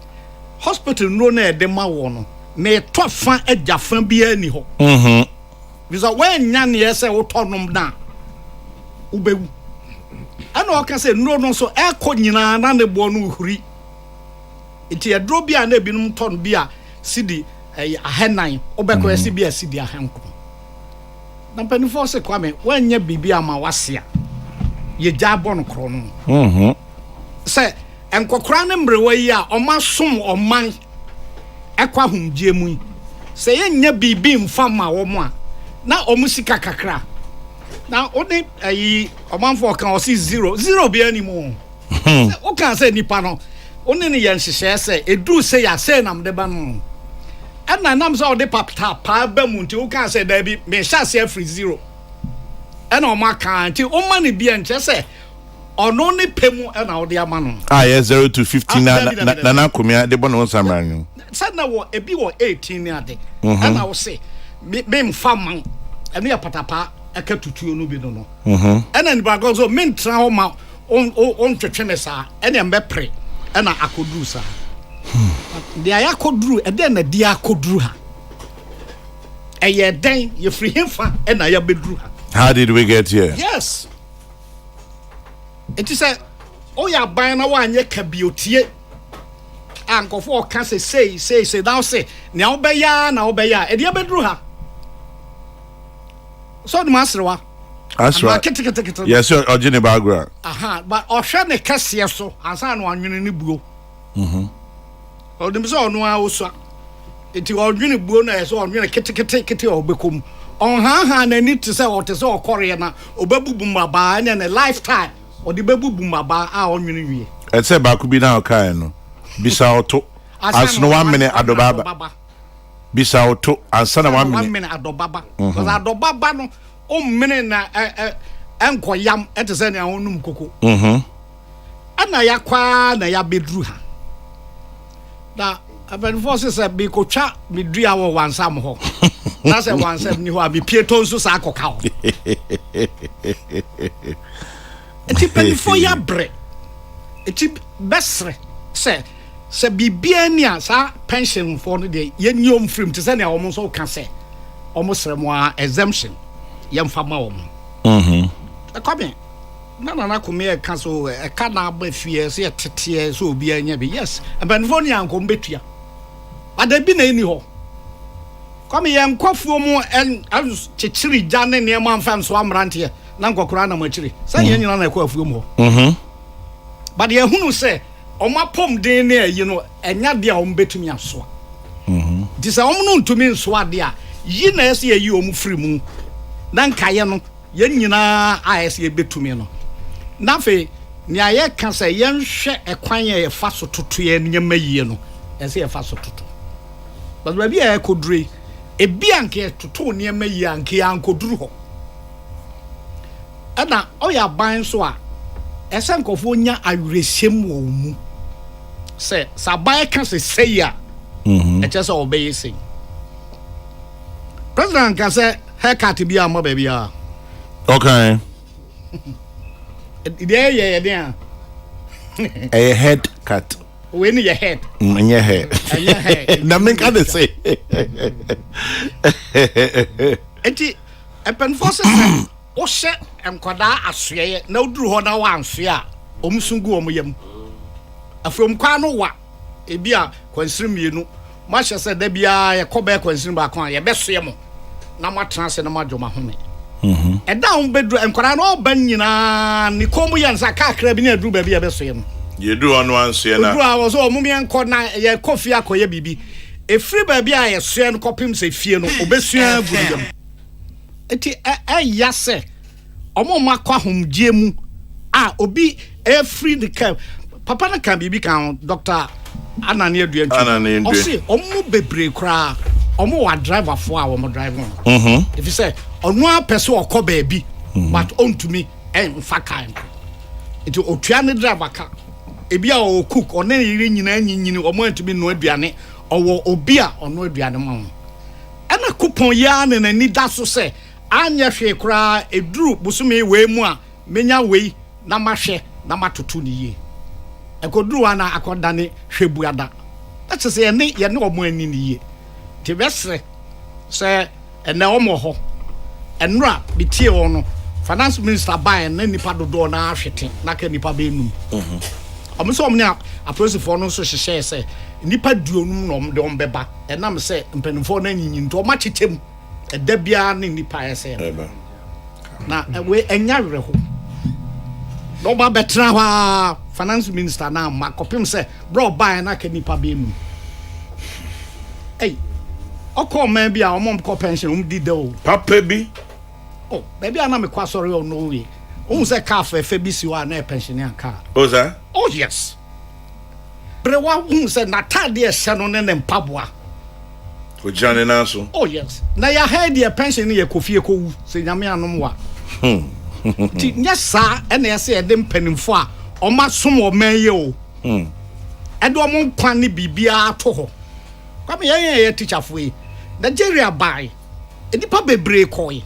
hospital no na ede ma wo no na eto fa ajafa bia ni ho because when nya ne say wo tonom na ubewu ana o ka say no so e ko nyina na ne bo no huri enti edro bia na ebinum ton bia sidi ahenan obekọ esi bia sidi ahenko na penifo se kwame wanya bibia ma wasea ye jabo no kro no se enkokora ne mrewa yi a omasom oman ekwa humgie mu se ye nya bibi mfama wo mo a na omusika kakra na oni ayi omanfo kan o si 0 bia ni mu o kan se nipa no oni ne yen hyehyɛ se edu se ya se nam de ba no ana nam so de papta pa ba mu nti o kan se da bi me hya se free 0 ana o ma kan nti o ma ne bia nche se ono ne pemu ana o de ama no yes 0 to 15 na komia de bono samran no said na wo ebi wo 18 ni ade ana wo se me mfa man eno ya patapa aka tutuo no bi no ana ni ba go so me ntra ho ma on twetwe me sa ene mbepre ana akoduru sa dia yakoduru ede na dia akoduru ha eye den ye free him fa ena ya beduru ha. How did we get here? Yes, it is a oya ban na wa anye kabiotie ankofo ka say now say na obeya e dia beduru ha so the master wa that's right. Yes, sir. Original background. But ohwe ne kase so ansa na wanwene ne buo. Odim so ono a osua. Enti wanwene buo na so wanwene kete obekom. On ha na ni to say what is all kore na obabubu maba na lifetime. Odi babubu maba a wanwene wie. E say ba ku bi na okai no. Bisa oto. As no 1 minute adobaba. Bisa oto ansa na 1 minute. 1 minute adobaba. Because adobaba no o mene na enkoyam etese na onum koko ana yakwa na ya bedru ha da aben forces be ko twa medua wo wansam ho na se wansam ni ho abi pieto nso sa akoka ho eti penfo ya bre eti besre se bibia ni asa pension for no de ye nyom frim te se na omo so ka se omo sremo exemption yamfa ma wo akome na kome ka so ka na ba fie se tete so obi anya bi yes abanfo ni anko mbetua adabi na eni ho kome ye nkofuo mu chichiri jane ne ma mfa nso amrante na nkokora na machiri sa ye nyina na ekofuo mu ho but ye hunu se omapom den na yi no enya de a ombetumi aso disa omno ntumi nso ade a yi na ese yi omu firi mu na nkaye no ye nyina a ese betumi no na fe ni aye ka se ye nhwe ekwan ye fa so toto ye nyama yie no ese ye fa so toto but ba bia ekodure ebi anke toto nyama yie anke ankoduru ho ana oya ban so a ese nkofo nya aweresem wo mu se sabai ka se seya e chese obey say president ka se haircut bi am ba bia okay yeah a head cut when your head in your head na men ka dey say enti epen forces o she enkoda asoye na oduru ho na wa anso a omsungu omyam afrom kwa no wa ebi a kwansirim yenu ma hye se da bia ye koba kwansirim ba kon ye besoye mo na matrase na madwoma home eda on bedru enkwara na oban nyina ni komu yansa kakra bi na adru ba bia besoye mo ye du ono anso na adru a wo so omumi enko na ye kofi akoye bibi efri ba bia ye soye no kopim se fie no obesua gudum eti yase omo makwa homgie mu a obi every the camp papa na kan bibi kan doctor anani aduantu o se omo bebre kra omo wa driver fo a omo drive on if you say onu a person okọ ba bi but ontumi mfa kan eti otua ne driver ka ebi a o cook one yiri nyina nyinyini omo antumi no aduane owo obi a ono aduane ma ana coupon ya ne nani da so se anya hwe kra eduru busumi we mu a menya we na mahwe na matoto ni ye ekoduru ana akodane hwebuada that is ye ne omo ani ni ye ti besre se ene omo ho enra bitie ono finance minister buy na nipa dodo na ahwete na ka nipa be num omo nya aposifo no so hyehyɛ sɛ nipa duonum na om de om beba enam sɛ mpanimfo na nyinyi nto ma kyekyem ɛda bia ne nipa ɛsɛ na we enya werɛho no ba betra hwa finance minister na makopim sɛ bro buy na ka nipa be num oko man bia omom ko pension di de o papa bi oh baby ana me kwa sorry o no we o say car for fe bi si wa na pensioner car oh sir oh yes brewa say na tade e hye no ne mpaboa o jane na so oh yes na ya head ye pension ye kofie ko wu se nyame anom wa ti nya sa e na ye se e de mpanimfo a o ma som o man ye o e do mo kwan ne bibia to ho kwame ye teacher fo yi Nigeria buy enipa bebre koi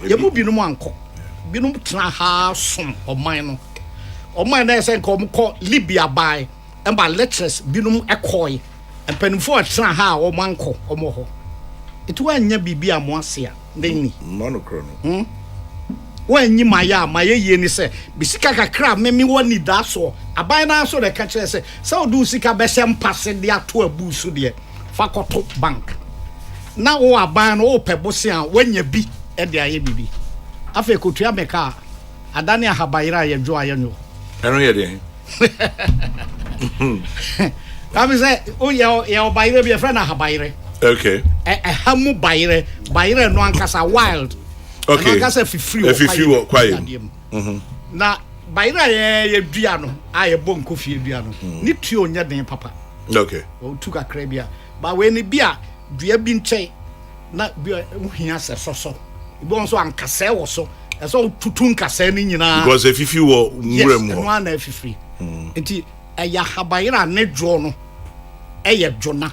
ye mu binum anko binum tena ha som oman na ese nko Libya buy emba lectures binum ekoi empanimfo tena ha o manko omo ho etu anya bibia mo ase a ndeni monochrome wanyi maye ye ni se bisika kakra memi woni da so aban na so de ka kire se odu sika be se mpase de ato abusu de fakoto bank na wo aban no pebose a wanya bi e de aye bibi afa ekotua meka adane ahabayira ye dwo aye nyo eno ye de Kami say o ye obayire bi e friend ahabayire okay hamu bayire no ankasa wild okay ankasa fifiri quiet na bayira ye dua no aye bonko fie dua no ni tuo nya den papa okay o tuka krabia ba we ni bia dua bi nche na bia uhia se soso ibo nso ankasa wo so eso tutu nkasa ni nyina because efifi wo nwura mu no na efifi enti eya habayira ne dwo no eye dwona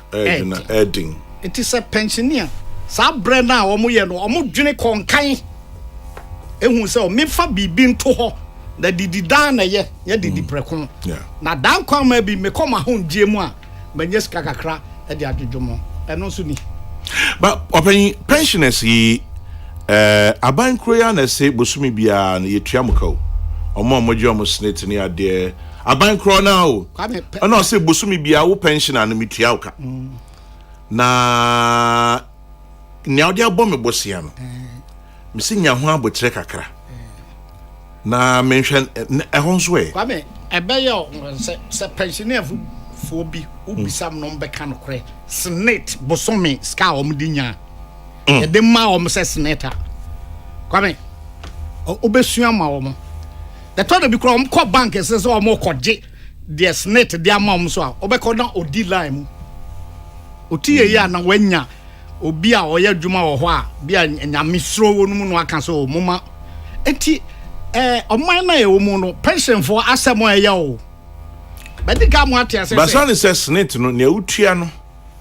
edin enti se pensioner sa bre na wo mo ye no o mo dwene konkan ehun se o mefa bibi nto ho na didi dan na ye didi prekon na dan kwan ma bi me koma ho ndie mu a manye ska kakra e de adwodwomo eno so ni but open pensioners yi aban kroya na se bosumi bia na yetua mukao omo gye omo snate ni ade aban kro na o na se bosumi bia wo pensioner na metua uka na ni ade abom me bosia no me se nya ho abotre kakra na mention ehonso e kwame ebeyo se pensioner fo bi ubisam no mbeka no kre snate bosome ska omdinya e de ma om se snate kwame obesua ma om the third bi kro om ko bank se so om koje the snate de ama om so a obekọ na odi line mu otiye ya na wanya obi a oya dwuma wo ho a bia nyamesro wonu no aka so moma enti oman na ye wo mu no pension for asemo eya o bedika mo atia se but son says snate no ne utua no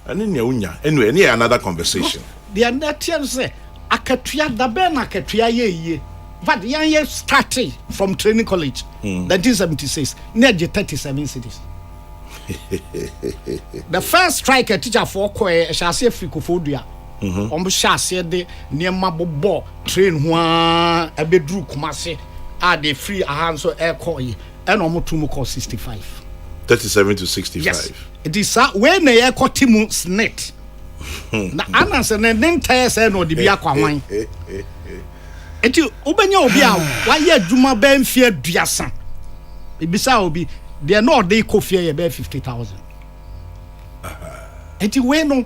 ane ne unya anyway ne another conversation the atia say akatua da be na akatua ye but yan started from training college 1976 near 37 cities the first strike a teacher for koe shase frikofodua shase de niema bobo train ho a bedru kumase a de free ahan so air koe and omotumu call 65 37 to 65 yes it is when na ye kotimu snit na ananse ne ntaya se no de bia kwawan enti obenya obi a waye adwuma ba mfie aduasa ibisa obi they no dey kofie ye be 50,000 enti we no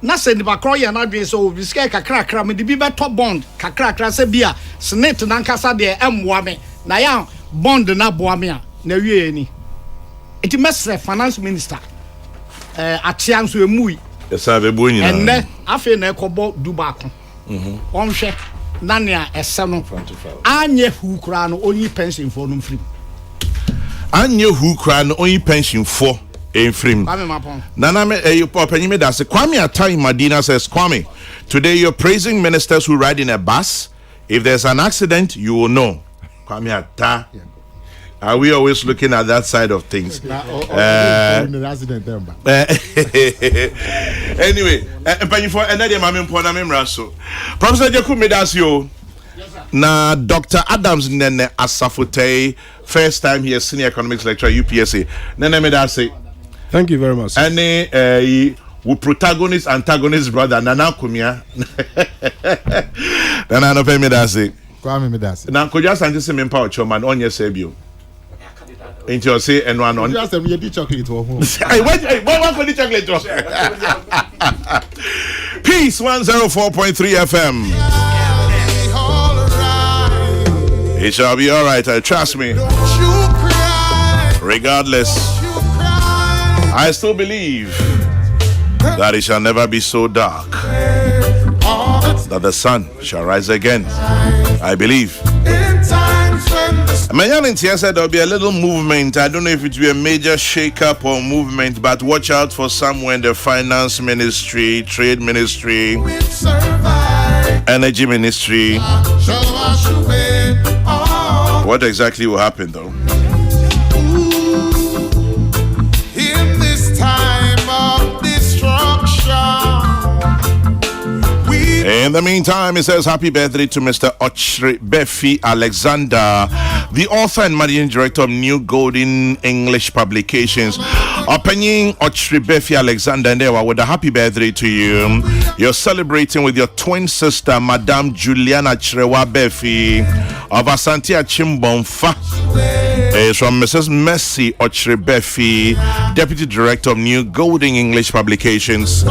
na se ni bakro ye na dwen so obi sika kakra me de bi be top bond kakra se bia snit na nkasa de emmoa me na ya bond na boa me a na wie ni enti mesre finance minister atia nso emui esa be bo nyina enne afi na ekobo dubako onhwe na ne a ese no anye hu kra no onyi pension for no mfiri anye hu kra no onyi pension for enfrim nana me opanyime da se Kwame Atai Madina says Kwame, today you're praising ministers who ride in a bus. If there's an accident you will know. Kwame Atai Are we always looking at that side of things? Anyway, Professor Jacob Medasio. Na Dr. Adams Nene Asafutei, first time here, senior economics lecturer UPSA. Nene Medase. Thank you very much. And protagonist, antagonist brother Nana Kumia. Nana no pay Medase. Kwame Medase. Na could just anticipate me power choman on your sebio. Ain't you say and one on just a chocolate to home. Hey, what for the chocolate? Peace 104.3 FM. It shall be all right, trust me. Regardless, I still believe that it shall never be so dark, that the sun shall rise again. I believe. Manyanintia said there'll be a little movement. I don't know if it will be a major shake-up or movement, but watch out for somewhere in the finance ministry, trade ministry, energy ministry. What exactly will happen though? In this time of destruction, in the meantime, it says happy birthday to Mr. Ochre Befi Alexander, the author and managing director of New Golden English Publications. Opening Ochre Befi Alexander, and there with a happy birthday to you. You're celebrating with your twin sister, Madame Juliana Chrewa Befi of Asante Achimbonfa. It's from Mrs. Mercy Ochre Befi, Deputy Director of New Golden English Publications.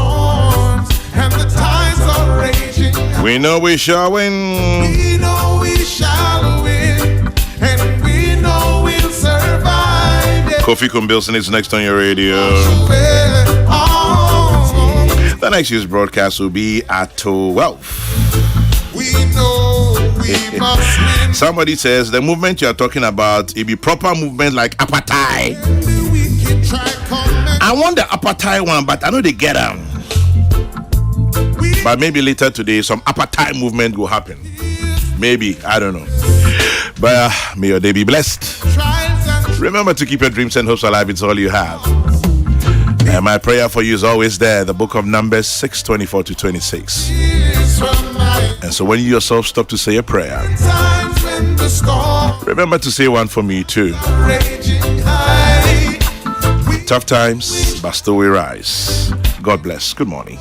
and the tides are raging. We know we shall win. We know we shall win, and we know we'll survive. Kofi Kumbilson is next on your radio. The next year's broadcast will be at 12. We know we must win. Somebody says the movement you are talking about, it be proper movement like apartheid. We can try coming. I want the apartheid one, but I know they get them. But maybe later today, some apartheid movement will happen. Maybe, I don't know. But may your day be blessed. Remember to keep your dreams and hopes alive. It's all you have. And my prayer for you is always there, the book of Numbers 6:24 to 26. And so when you yourself stop to say a prayer, remember to say one for me too. Tough times, but still we rise. God bless. Good morning.